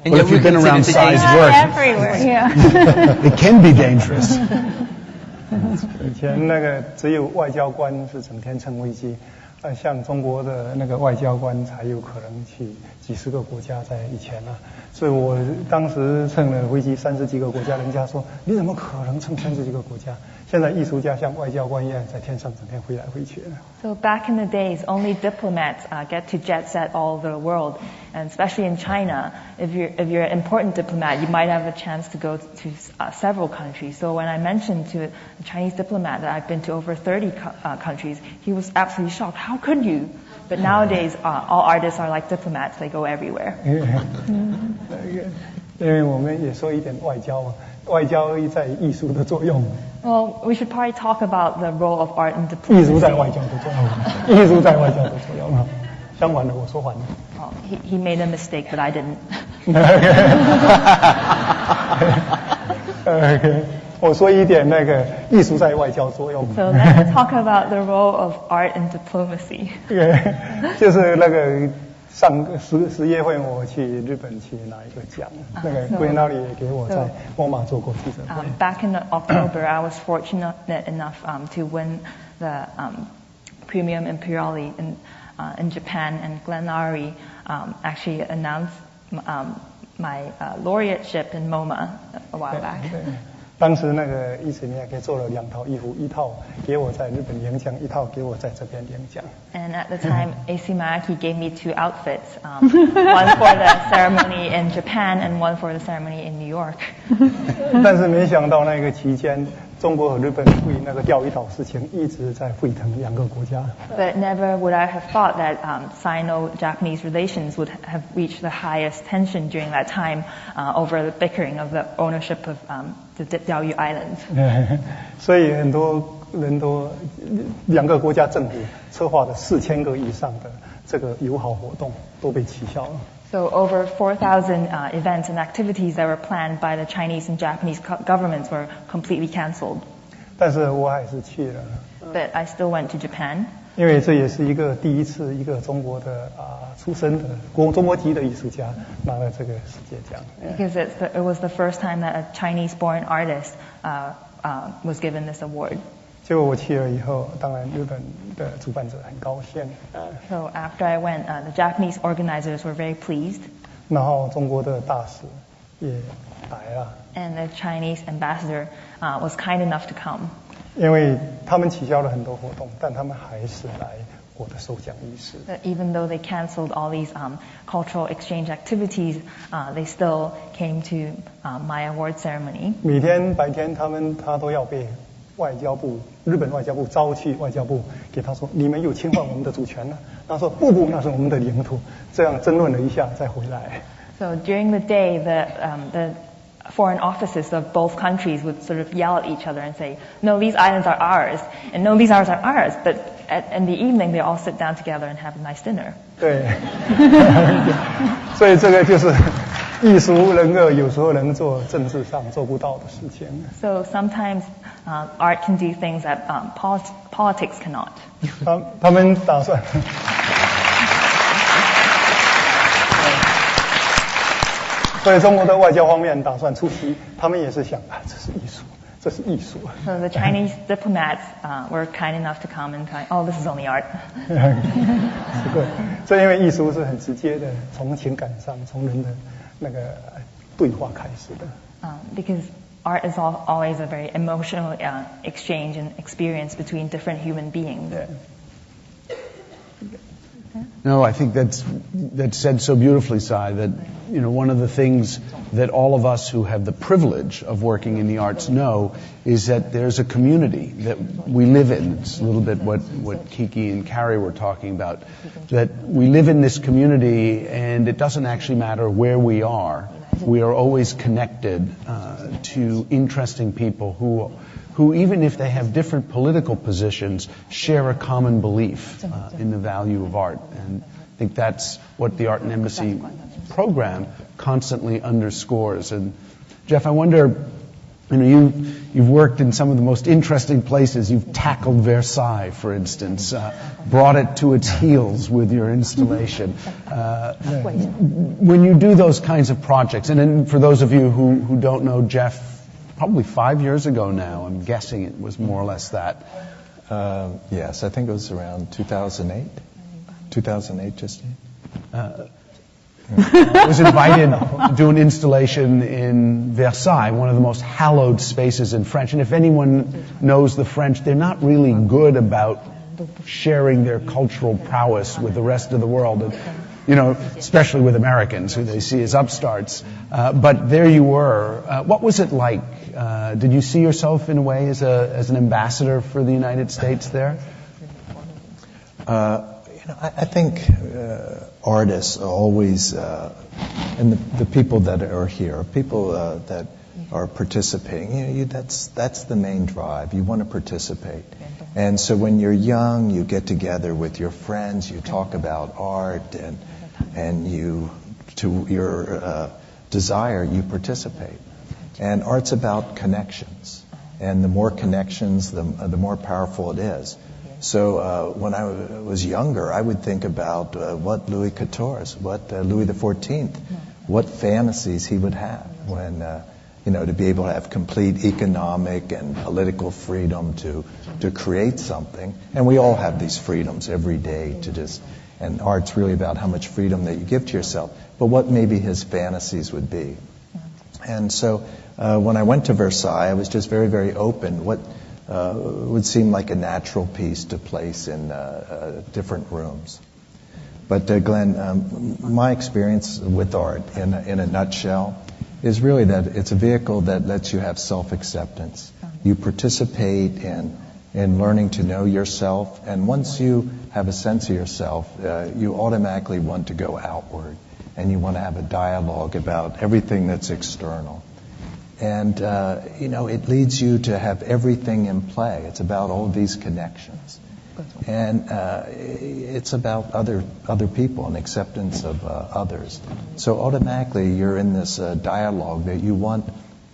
Well, if you've been around size work, everywhere, yeah. it can be dangerous. 以前那个只有外交官是整天乘飞机，像中国的那个外交官才有可能去几十个国家，在以前啊，所以我当时乘了飞机30几个国家，人家说你怎么可能乘30几个国家？现在艺术家像外交官一样在天上整天飞来飞去的。So back in the days, only diplomats get to jet set all over the world, and especially in China, if you're an important diplomat, you might have a chance to go to several countries. So when I mentioned to a Chinese diplomat that I've been to over 30 countries, he was absolutely shocked. How could you? But nowadays, all artists are like diplomats; they go everywhere. 因为我们也说一点外交嘛，外交在艺术的作用。Well, we should probably talk about the role of art in diplomacy. 艺术在外交的作用，艺术在外交的作用啊。相反的，我说反了。Oh, he made a mistake, but I didn't. 我说一点那个艺术在外交作用。So let's talk about the role of art in diplomacy. 就是那个上10月份我去日本去拿一个奖，那个Glenn Lowry也给我在MoMA做过记者会。Back in October, I was fortunate enough to win the Premium Imperiale in Japan, and Glenn Lowry actually announced my laureateship in MoMA a while back. 当时那个伊斯米亚给做了2套衣服，一套给我在日本领奖，一套给我在这边领奖。And at the time, A.C. Miyake gave me 2 outfits, one for the ceremony in Japan and one for the ceremony in New York. 但是没想到那个期间，中国和日本为那个钓鱼岛事情一直在沸腾2个国家。But never would I have thought that Sino-Japanese relations would have reached the highest tension during that time over the bickering of the ownership of the Diaoyu Islands. 所以很多人都2个国家政府策划的4000个以上的这个友好活动都被取消了。So over 4,000 events and activities that were planned by the Chinese and Japanese governments were completely canceled. 但是我还是去了。But I still went to Japan. 因为这也是一个第一次，一个中国的出身的中国籍的艺术家拿了这个世界奖。Because it was the first time that a Chinese-born artist was given this award. 结果我去了以后，当然日本的主办者很高兴。So after I went, the Japanese organizers were very pleased. 然后中国的大使也来了。And the Chinese ambassador was kind enough to come. 因为他们取消了很多活动，但他们还是来我的授奖仪式。Even though they canceled all these cultural exchange activities, they still came to my award ceremony. 每天白天他都要被日本外交部招去外交部，给他说你们又侵犯我们的主权了。他说不，那是我们的领土。这样争论了一下再回来。So during the day, the foreign offices of both countries would sort of yell at each other and say, no, these islands are ours, and no, these islands are ours. But in the evening, they all sit down together and have a nice dinner. 对，所以这个就是艺术有时候能做政治上做不到的事情。So sometimes art can do things that politics cannot. 他们打算。所以中国的外交方面打算出席，他们也是想这是艺术，这是艺术。So the Chinese diplomats were kind enough to come and say, "Oh, this is only art." 对，这因为艺术是很直接的，从情感上，从人的那个对话开始的。Because art is always a very emotional exchange and experience between different human beings. No, I think that's said so beautifully, Cai, that one of the things that all of us who have the privilege of working in the arts know is that there's a community that we live in. It's a little bit what Kiki and Carrie were talking about, that we live in this community and it doesn't actually matter where we are. we are always connected to interesting people who, even if they have different political positions, share a common belief in the value of art. And I think that's what the Art and Embassy program constantly underscores. And Jeff, I wonder, you've worked in some of the most interesting places. You've tackled Versailles, for instance, brought it to its heels with your installation. When you do those kinds of projects, and then for those of you who don't know Jeff, probably 5 years ago now, I'm guessing it was more or less that. Yes, I think it was around 2008. 2008, Justine? I was invited to do an installation in Versailles, one of the most hallowed spaces in French. And if anyone knows the French, they're not really good about sharing their cultural prowess with the rest of the world. And, especially with Americans, who they see as upstarts. But there you were. What was it like? Did you see yourself in a way as an ambassador for the United States there? I think artists are always, and the people that are here, people that are participating, that's the main drive. You want to participate. And so when you're young, you get together with your friends, you talk about art, and you, to your desire, you participate. And art's about connections. And the more connections, the more powerful it is. So when I was younger, I would think about what Louis XIV, what Louis XIV, what fantasies he would have when, to be able to have complete economic and political freedom to create something. And we all have these freedoms every day and art's really about how much freedom that you give to yourself, but what maybe his fantasies would be. And so when I went to Versailles, I was just very, very open. What would seem like a natural piece to place in different rooms. But Glenn, my experience with art in a nutshell is really that it's a vehicle that lets you have self-acceptance. You participate in learning to know yourself, and once you have a sense of yourself, you automatically want to go outward, and you want to have a dialogue about everything that's external. And, it leads you to have everything in play. It's about all these connections. And it's about other people and acceptance of others. So automatically you're in this dialogue that you want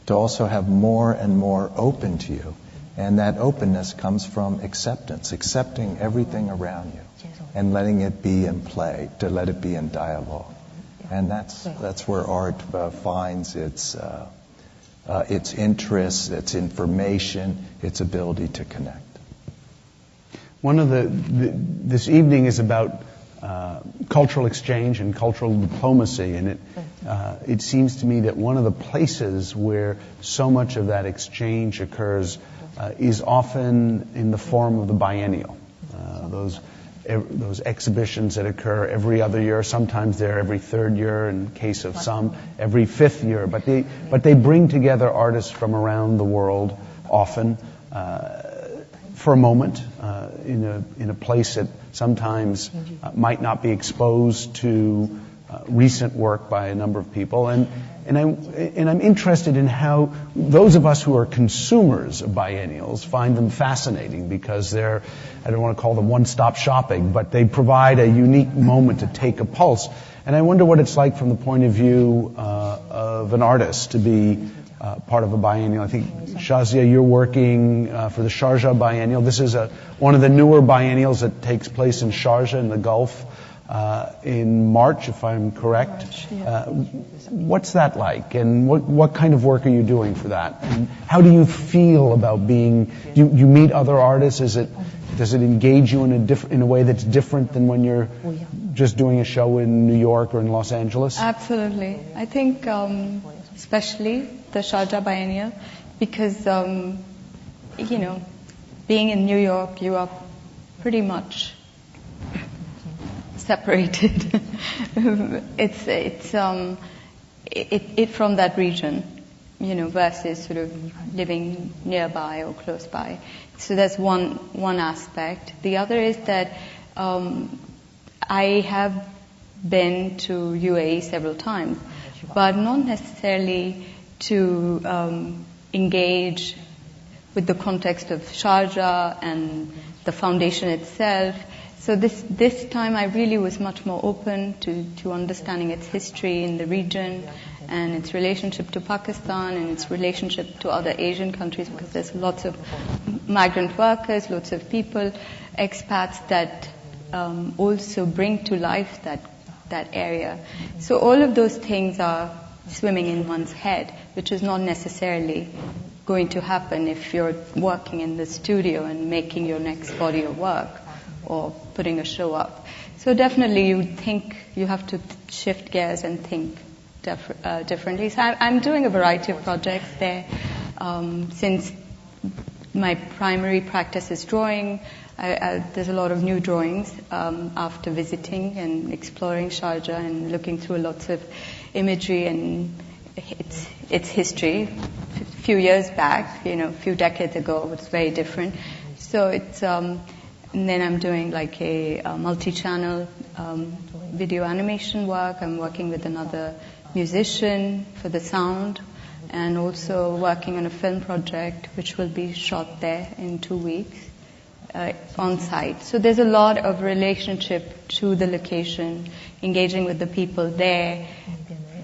to also have more and more open to you. And that openness comes from acceptance, accepting everything around you and letting it be in play, to let it be in dialogue. And that's where art finds its interests, its information, its ability to connect. One of this evening is about cultural exchange and cultural diplomacy, and it seems to me that one of the places where so much of that exchange occurs is often in the form of the biennial. Those exhibitions that occur every other year, sometimes they're every third year, in case of some, every fifth year. But they bring together artists from around the world, often for a moment, in a place that sometimes might not be exposed to recent work by a number of people. And I'm interested in how those of us who are consumers of biennials find them fascinating, because they're, I don't want to call them one-stop shopping, but they provide a unique moment to take a pulse. And I wonder what it's like from the point of view of an artist to be part of a biennial. I think, Shahzia, you're working for the Sharjah Biennial. This is one of the newer biennials that takes place in Sharjah in the Gulf. In March, if I'm correct. What's that like, and what kind of work are you doing for that? And how do you feel about being? You meet other artists? Does it engage you in a way that's different than when you're just doing a show in New York or in Los Angeles? Absolutely. I think especially the Sharjah Biennial, because being in New York, you are pretty much separated. It's from that region, versus sort of living nearby or close by. So that's one aspect. The other is that I have been to UAE several times, but not necessarily to engage with the context of Sharjah and the foundation itself. So this time I really was much more open to understanding its history in the region and its relationship to Pakistan and its relationship to other Asian countries, because there's lots of migrant workers, lots of people, expats that also bring to life that area. So all of those things are swimming in one's head, which is not necessarily going to happen if you're working in the studio and making your next body of work or putting a show up. So definitely you have to shift gears and think differently. So I'm doing a variety of projects there. Since my primary practice is drawing, there's a lot of new drawings after visiting and exploring Sharjah and looking through lots of imagery and its history. A few years back, a few decades ago, it was very different. So it's and then I'm doing like a multi-channel video animation work. I'm working with another musician for the sound, and also working on a film project which will be shot there in 2 weeks on site. So there's a lot of relationship to the location, engaging with the people there,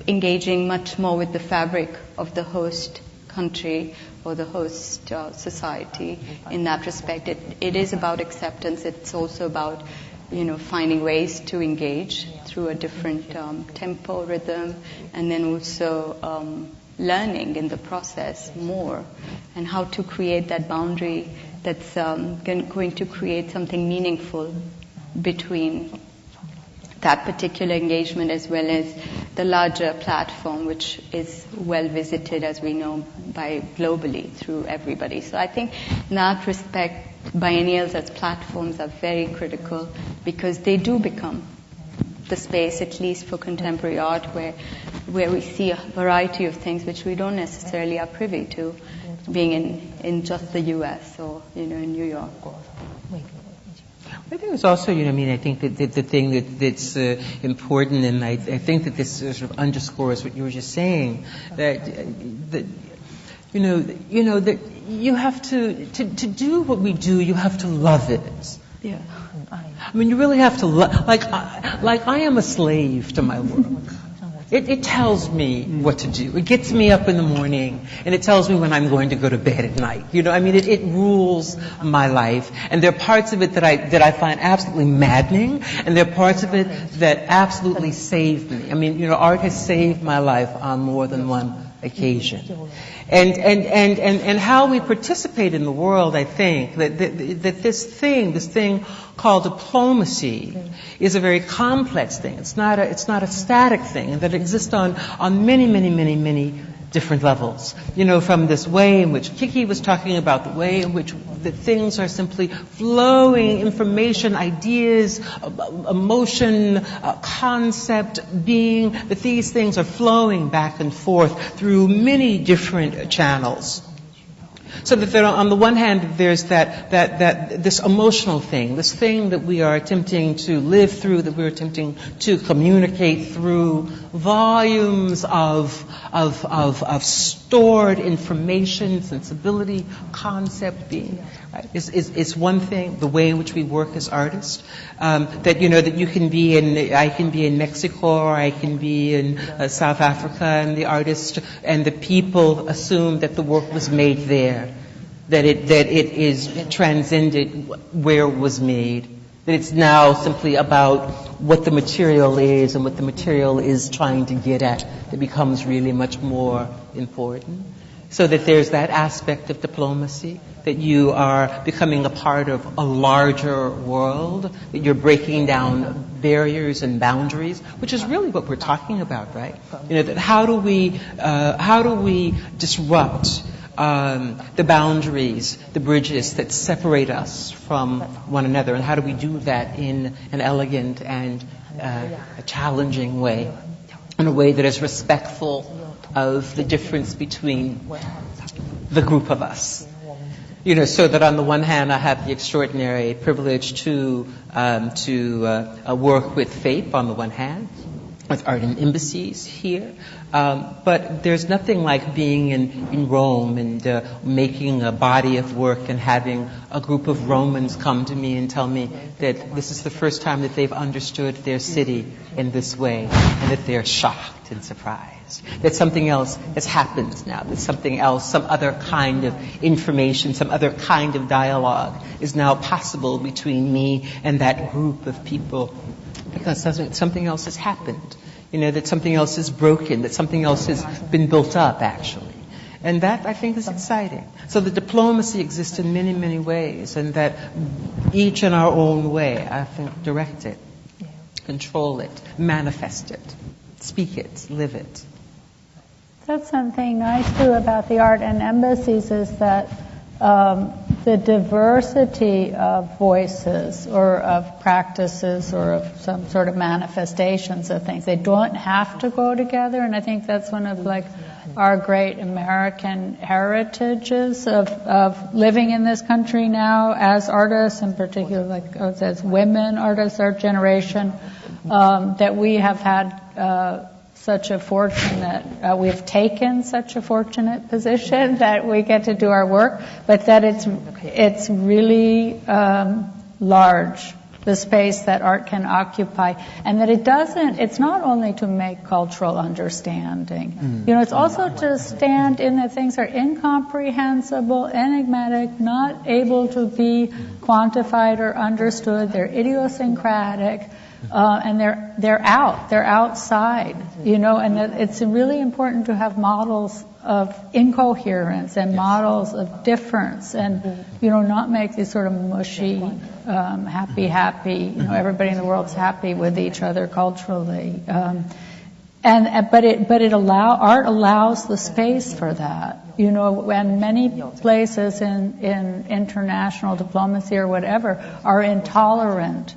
engaging much more with the fabric of the host country or the host society in that respect. It is about acceptance. It's also about finding ways to engage through a different tempo, rhythm, and then also learning in the process more, and how to create that boundary that's going to create something meaningful between that particular engagement as well as the larger platform, which is well visited, as we know, by globally through everybody. So I think in that respect, biennials as platforms are very critical, because they do become the space, at least for contemporary art, where we see a variety of things which we don't necessarily are privy to, being in just the U.S. or in New York. I think it's also, I think that the thing that's important, and I think that this sort of underscores what you were just saying, that that you have to do what we do, you have to love it. Yeah. I mean, you really have to love. Like I am a slave to my work. It tells me what to do. It gets me up in the morning, and it tells me when I'm going to go to bed at night. It rules my life. And there are parts of it that I find absolutely maddening, and there are parts of it that absolutely save me. I mean, art has saved my life on more than one occasion. And how we participate in the world, I think, that this thing called diplomacy is a very complex thing. It's not a static thing, that exists on many different levels. From this way in which Kiki was talking about, the way in which the things are simply flowing, information, ideas, emotion, concept, being, that these things are flowing back and forth through many different channels. So that there, on the one hand, there's that this emotional thing, this thing that we are attempting to live through, that we're attempting to communicate through volumes of stored information, sensibility, concept, being. Right? Is one thing. The way in which we work as artists, that you can be I can be in Mexico, or I can be in South Africa, and the artist and the people assume that the work was made there, that it is transcended where it was made, that it's now simply about what the material is and what the material is trying to get at that becomes really much more important. So that there's that aspect of diplomacy, that you are becoming a part of a larger world, that you're breaking down barriers and boundaries, which is really what we're talking about, right? That how do we disrupt the boundaries, the bridges that separate us from one another, and how do we do that in an elegant and a challenging way, in a way that is respectful of the difference between the group of us. So that on the one hand, I have the extraordinary privilege to work with FAPE on the one hand, with art in embassies here. But there's nothing like being in Rome and making a body of work and having a group of Romans come to me and tell me that this is the first time that they've understood their city in this way, and that they're shocked and surprised. That something else has happened now, that something else, some other kind of information, some other kind of dialogue is now possible between me and that group of people, because something else has happened. That something else is broken, that something else has been built up, actually. And that, I think, is exciting. So the diplomacy exists in many, many ways, and that each in our own way, I think, direct it, control it, manifest it, speak it, live it. That's something nice, too, about the art and embassies is that the diversity of voices or of practices or of some sort of manifestations of things, they don't have to go together. And I think that's one of our great American heritages of living in this country now as artists, in particular as women artists, our generation, that we have had such a fortune that we've taken such a fortunate position that we get to do our work, but that it's really large, the space that art can occupy, and that it's not only to make cultural understanding. It's also to stand in that things are incomprehensible, enigmatic, not able to be quantified or understood, they're idiosyncratic. And they're outside, and that it's really important to have models of incoherence and models of difference, and not make these sort of mushy, happy, everybody in the world's happy with each other culturally, but art allows the space for that, and many places in international diplomacy or whatever are intolerant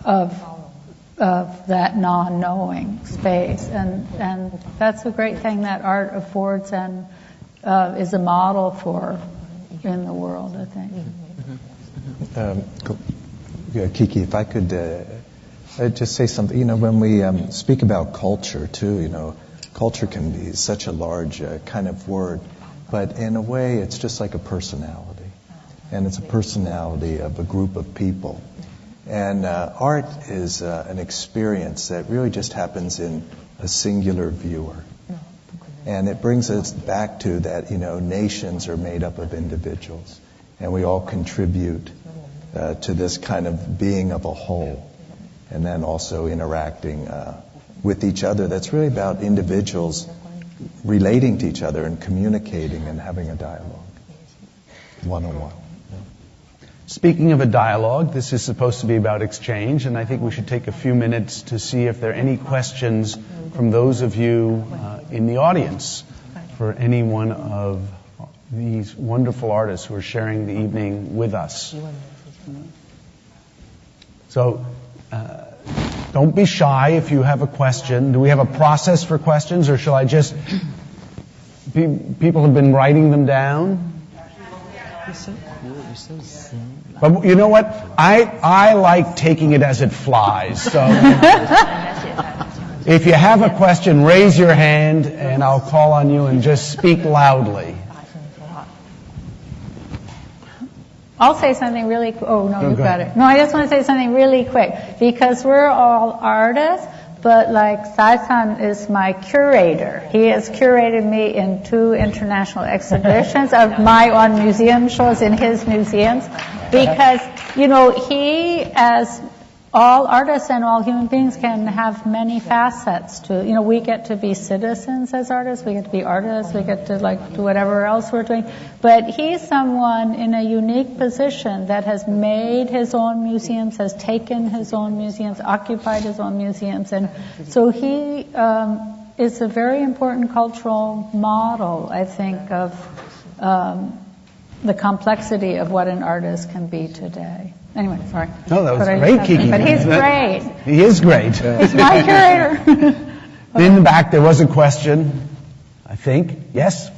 of that non-knowing space, and that's a great thing that art affords and is a model for in the world, I think. Kiki, if I could just say something. When we speak about culture too, culture can be such a large kind of word, but in a way it's just like a personality, and it's a personality of a group of people. And art is an experience that really just happens in a singular viewer. And it brings us back to that, nations are made up of individuals. And we all contribute to this kind of being of a whole. And then also interacting with each other. That's really about individuals relating to each other and communicating and having a dialogue, one-on-one. Speaking of a dialogue, this is supposed to be about exchange, and I think we should take a few minutes to see if there are any questions from those of you in the audience for any one of these wonderful artists who are sharing the evening with us. So don't be shy if you have a question. Do we have a process for questions, or shall I just... People have been writing them down? You're so cool. You're so zen. But you know what? I like taking it as it flies. So if you have a question, raise your hand and I'll call on you and just speak loudly. I'll say something really quick. Oh, no, you've got it. No, I just want to say something really quick because we're all artists. But Sai-san is my curator. He has curated me in 2 international exhibitions of my own museum shows in his museums. Because, he, as all artists and all human beings, can have many facets to, we get to be citizens as artists, we get to be artists, we get to do whatever else we're doing. But he's someone in a unique position that has made his own museums, has taken his own museums, occupied his own museums, and so he is a very important cultural model, I think, of the complexity of what an artist can be today. Anyway, sorry. No, that was great, Kiki. But he's great. He is great. He's my curator. In the back, there was a question, I think. Yes?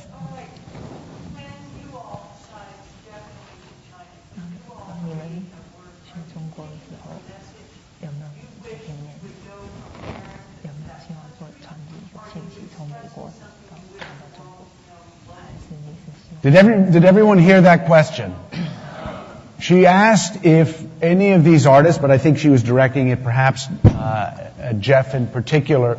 Did everyone hear that question? She asked if any of these artists, but I think she was directing it perhaps at Jeff in particular,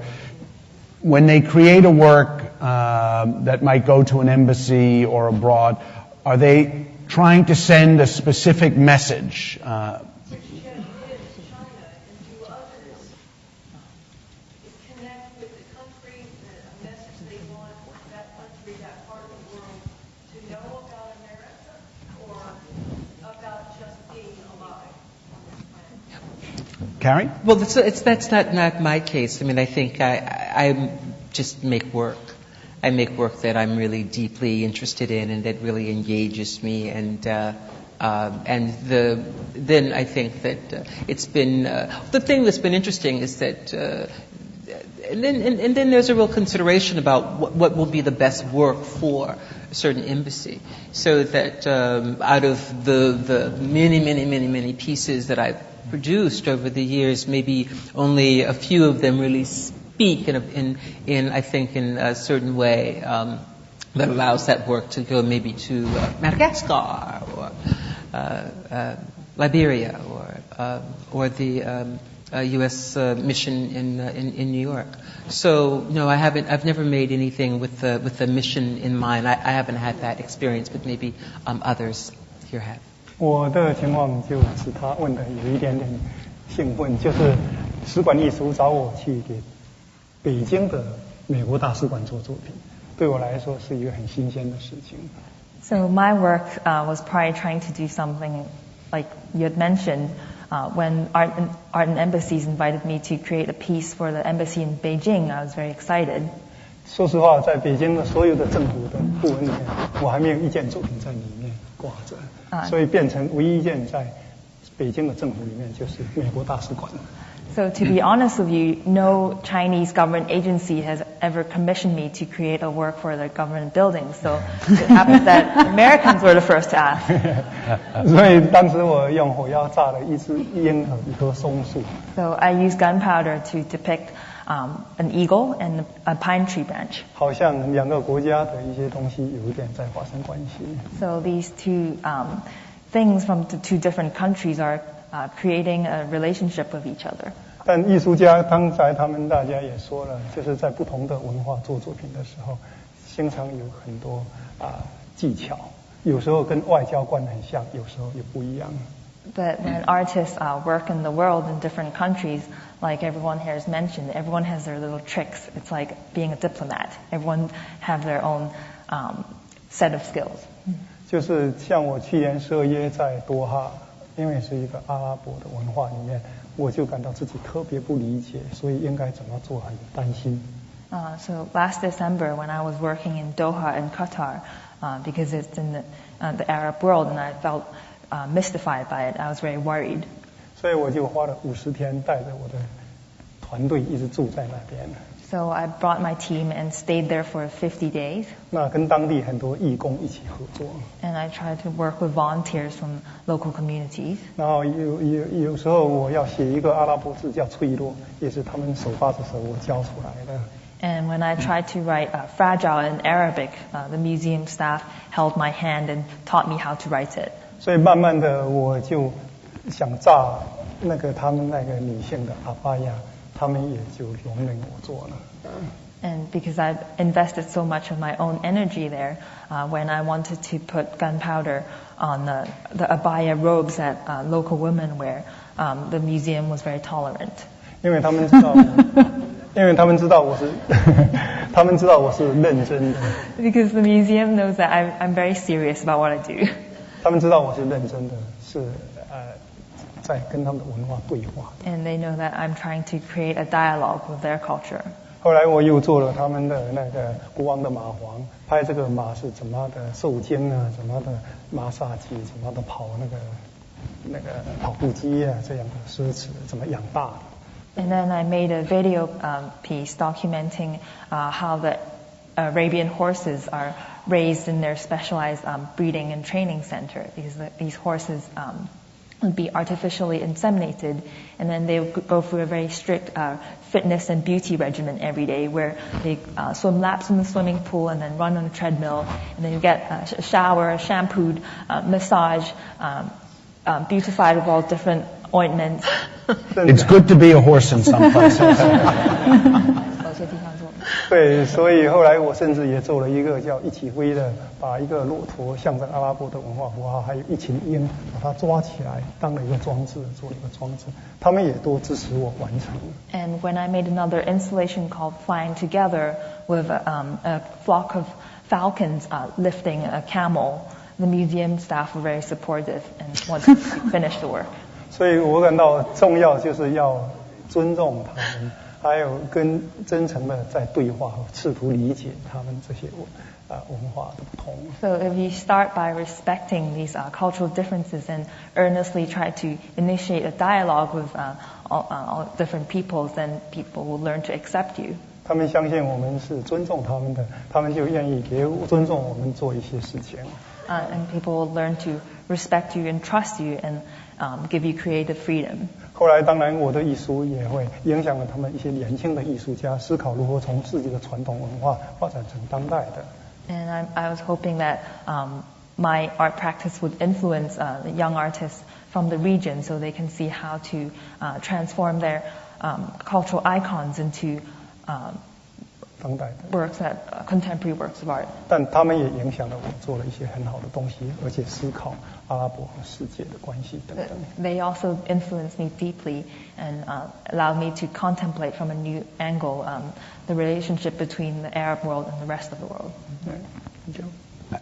when they create a work that might go to an embassy or abroad, are they trying to send a specific message? Carrie? Well, that's not my case. I mean, I think I just make work. I make work that I'm really deeply interested in and that really engages me. And then I think that it's been the thing that's been interesting is that. And then there's a real consideration about what will be the best work for a certain embassy, so that out of the many pieces that I've produced over the years, maybe only a few of them really speak in I think in a certain way that allows that work to go maybe to Madagascar or Liberia or the U.S. mission in New York. So no, I've never made anything with the mission in mind. I haven't had that experience, but maybe others here have. 我的情况就是他问的有一点点兴奋，就是使馆艺术找我去给北京的美国大使馆做作品，对我来说是一个很新鲜的事情。So my work was probably trying to do something like you had mentioned when Art and Embassies invited me to create a piece for the embassy in Beijing. I was very excited. 说实话，在北京的所有的政府的部门里面，我还没有一件作品在里面挂着。所以变成唯一一件在北京的政府里面就是美国大使馆。So to be honest with you, no Chinese government agency has ever commissioned me to create a work for the government building. So it happens that Americans were the first to ask. 所以当时我用火药炸了一只鹰和一棵松树。So I used gunpowder to depict an eagle and a pine tree branch. 好像两个国家的一些东西有一点在发生关系。So these two things from the two different countries are creating a relationship with each other. 但艺术家刚才他们大家也说了，就是在不同的文化做作品的时候，经常有很多技巧，有时候跟外交官很像，有时候又不一样。But when artists work in the world in different countries, like everyone here has mentioned, everyone has their little tricks. It's like being a diplomat. Everyone have their own set of skills. 就是像我去年12月在多哈，因为是一个阿拉伯的文化里面，我就感到自己特别不理解，所以应该怎么做很担心。So last December when I was working in Doha in Qatar, because it's in the Arab world, and I felt mystified by it. I was very worried. 所以我就花了50天带着我的团队一直住在那边。So I brought my team and stayed there for 50 days. 那跟当地很多义工一起合作。And I tried to work with volunteers from local communities. 然后有时候我要写一个阿拉伯字叫脆弱，也是他们手把着手我教出来的。And when I tried to write fragile in Arabic, the museum staff held my hand and taught me how to write it. 所以慢慢的我就想炸他们那个女性的阿巴亚，他们也就容忍我做了。And because I've invested so much of my own energy there, when I wanted to put gunpowder on the abaya robes that local women wear, the museum was very tolerant. 因为他们知道，他们知道我是认真的。Because the museum knows that I'm very serious about what I do. 他们知道我是认真的，是在跟他们的文化对话。And they know that I'm trying to create a dialogue with their culture. 后来我又做了他们的那个国王的马皇，拍这个马是怎么的受精啊，怎么的马杀鸡，怎么的跑那个跑步机啊，这样的奢侈，怎么养大的。And then I made a video piece documenting how the Arabian horses are raised in their specialized breeding and training center, because these horses would be artificially inseminated, and then they would go through a very strict fitness and beauty regimen every day, where they swim laps in the swimming pool and then run on a treadmill, and then you get a shower, shampooed, massage, beautified with all different ointments. It's good to be a horse in some places. 对，所以后来我甚至也做了一个叫一起飞的，把一个骆驼象征阿拉伯的文化符号，还有一群鹰，把它抓起来当了一个装置，做一个装置，他们也都支持我完成。And when I made another installation called Flying Together with a flock of falcons lifting a camel, the museum staff were very supportive and wanted to finish the work. 所以我感到重要就是要尊重他们。还有跟真诚的在对话，试图理解他们这些文化的不同。So if you start by respecting these cultural differences and earnestly try to initiate a dialogue with all different peoples, then people will learn to accept you. 他们相信我们是尊重他们的，他们就愿意尊重我们做一些事情。And people will learn to respect you and trust you and give you creative freedom. 后来当然我的艺术也会影响了他们一些年轻的艺术家，思考如何从自己的传统文化发展成当代的。And I was hoping that my art practice would influence the young artists from the region, so they can see how to transform their cultural icons into 当代的 works that contemporary works of art. 但他们也影响了我做了一些很好的东西，而且思考阿拉伯和世界的关系等等。They also influenced me deeply and allowed me to contemplate from a new angle the relationship between the Arab world and the rest of the world.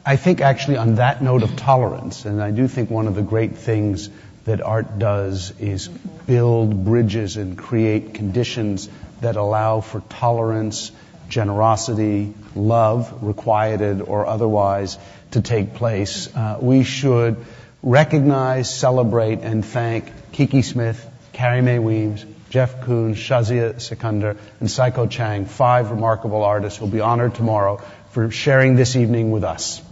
I think actually on that note of tolerance, and I do think one of the great things that art does is build bridges and create conditions that allow for tolerance, generosity, love, requited or otherwise, to take place. We should recognize, celebrate, and thank Kiki Smith, Carrie Mae Weems, Jeff Koons, Shahzia Sikander, and Cai Guo-Qiang, 5 remarkable artists who will be honored tomorrow for sharing this evening with us.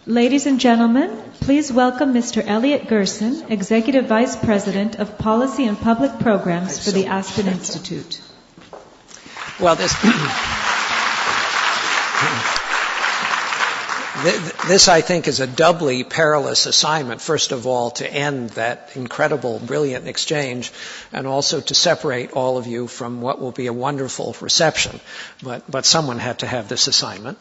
Ladies and gentlemen, please welcome Mr. Elliot Gerson, Executive Vice President of Policy and Public Programs for the Aspen Institute. Well, this, I think, is a doubly perilous assignment. First of all, to end that incredible, brilliant exchange, and also to separate all of you from what will be a wonderful reception. But someone had to have this assignment.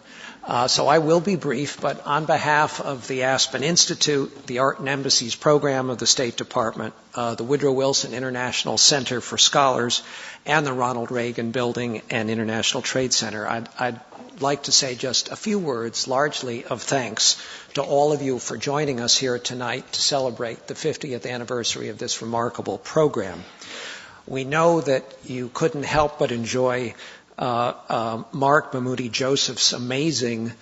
So I will be brief, but on behalf of the Aspen Institute, the Art and Embassies program of the State Department, the Woodrow Wilson International Center for Scholars, and the Ronald Reagan Building and International Trade Center, I'd like to say just a few words, largely of thanks to all of you for joining us here tonight to celebrate the 50th anniversary of this remarkable program. We know that you couldn't help but enjoy Mark Mahmoudi Joseph's amazing,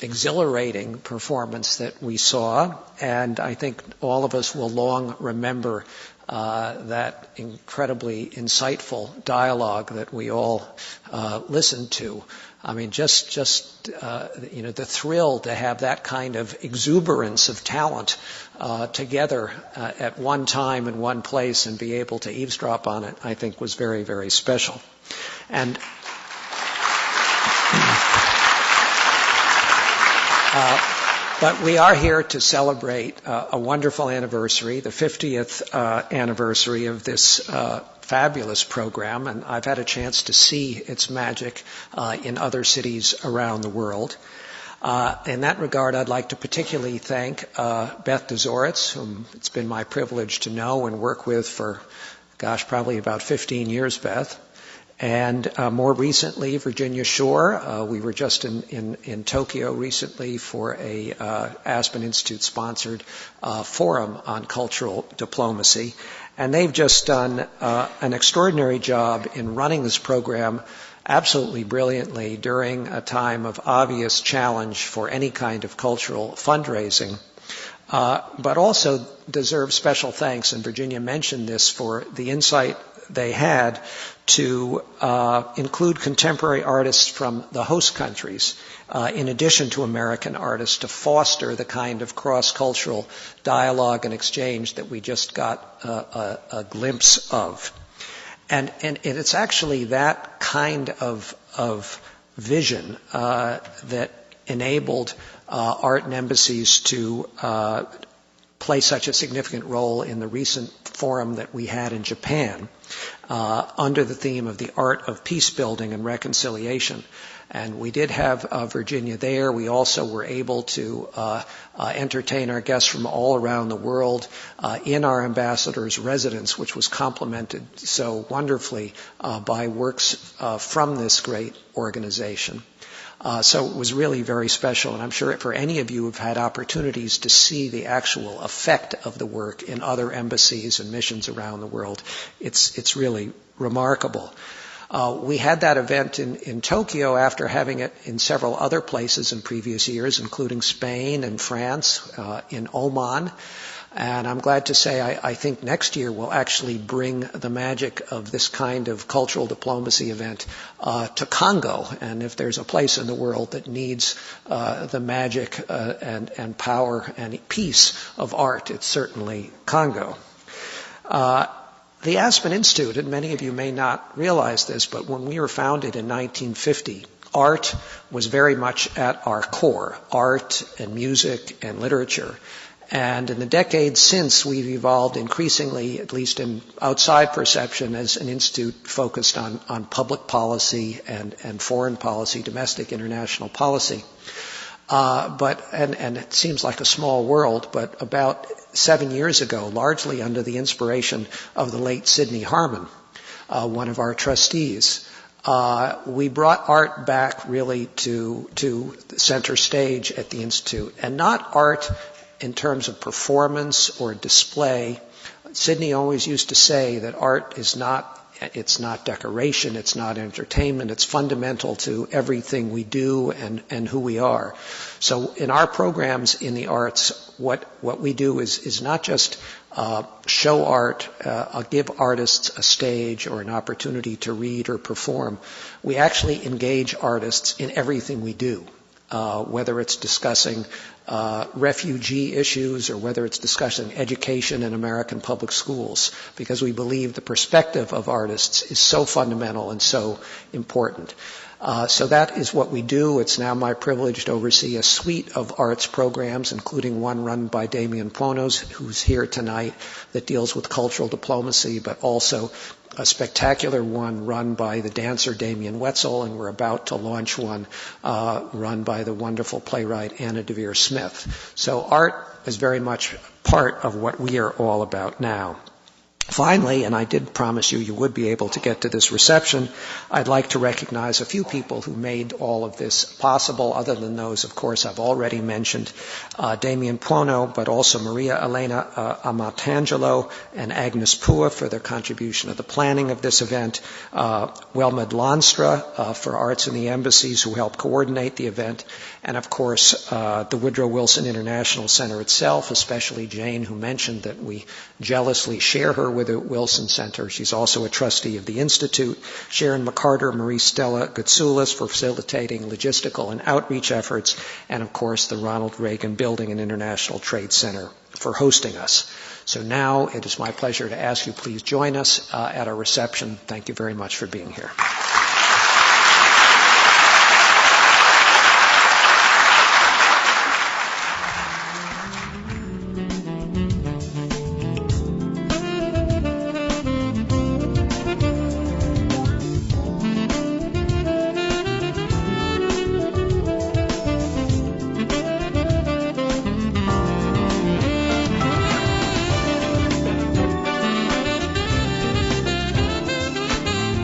exhilarating performance that we saw, and I think all of us will long remember that incredibly insightful dialogue that we all listened to. I mean, just the thrill to have that kind of exuberance of talent together at one time in one place and be able to eavesdrop on it, I think was very, very special. And but we are here to celebrate a wonderful anniversary, the 50th anniversary of this fabulous program, and I've had a chance to see its magic in other cities around the world. In that regard, I'd like to particularly thank Beth Dozoritz, whom it's been my privilege to know and work with for, probably about 15 years, Beth. And more recently, Virginia Shore. We were just in Tokyo recently for a Aspen Institute-sponsored forum on cultural diplomacy. And they've just done an extraordinary job in running this program absolutely brilliantly during a time of obvious challenge for any kind of cultural fundraising, but also deserve special thanks, and Virginia mentioned this, for the insight they had to include contemporary artists from the host countries, in addition to American artists, to foster the kind of cross-cultural dialogue and exchange that we just got a glimpse of. And it's actually that kind of vision that enabled art and embassies to play such a significant role in the recent forum that we had in Japan under the theme of the art of peace building and reconciliation. And we did have Virginia there. We also were able to entertain our guests from all around the world in our ambassador's residence, which was complemented so wonderfully by works from this great organization. So it was really very special, and I'm sure for any of you who've had opportunities to see the actual effect of the work in other embassies and missions around the world, it's really remarkable. We had that event in Tokyo after having it in several other places in previous years, including Spain and France, in Oman. And I'm glad to say I think next year we'll actually bring the magic of this kind of cultural diplomacy event to Congo. And if there's a place in the world that needs the magic and power and peace of art, it's certainly Congo. The Aspen Institute, and many of you may not realize this, but when we were founded in 1950, art was very much at our core, art and music and literature. And in the decades since, we've evolved increasingly, at least in outside perception, as an institute focused on public policy and foreign policy, domestic international policy. And it seems like a small world, but about 7 years ago, largely under the inspiration of the late Sidney Harmon, one of our trustees, we brought art back really to center stage at the Institute, and not art in terms of performance or display. Sidney always used to say that art is it's not decoration, it's not entertainment, it's fundamental to everything we do and who we are. So in our programs in the arts, what we do is not just show art, give artists a stage or an opportunity to read or perform. We actually engage artists in everything we do, whether it's discussing refugee issues or whether it's discussing education in American public schools, because we believe the perspective of artists is so fundamental and so important. So that is what we do. It's now my privilege to oversee a suite of arts programs, including one run by Damien Ponos, who's here tonight, that deals with cultural diplomacy, but also a spectacular one run by the dancer Damien Wetzel, and we're about to launch one run by the wonderful playwright Anna DeVere Smith. So art is very much part of what we are all about now. Finally, and I did promise you would be able to get to this reception, I'd like to recognize a few people who made all of this possible, other than those, of course, I've already mentioned, Damien Puono, but also Maria Elena Amatangelo and Agnes Pua for their contribution to the planning of this event, Welmed Lanstra for Arts in the Embassies, who helped coordinate the event, and of course the Woodrow Wilson International Center itself, especially Jane, who mentioned that we jealously share her with the Wilson Center. She's also a trustee of the Institute. Sharon McCarter, Marie Stella Gutsoulis for facilitating logistical and outreach efforts, and of course the Ronald Reagan Building and International Trade Center for hosting us. So now it is my pleasure to ask you please join us at our reception. Thank you very much for being here.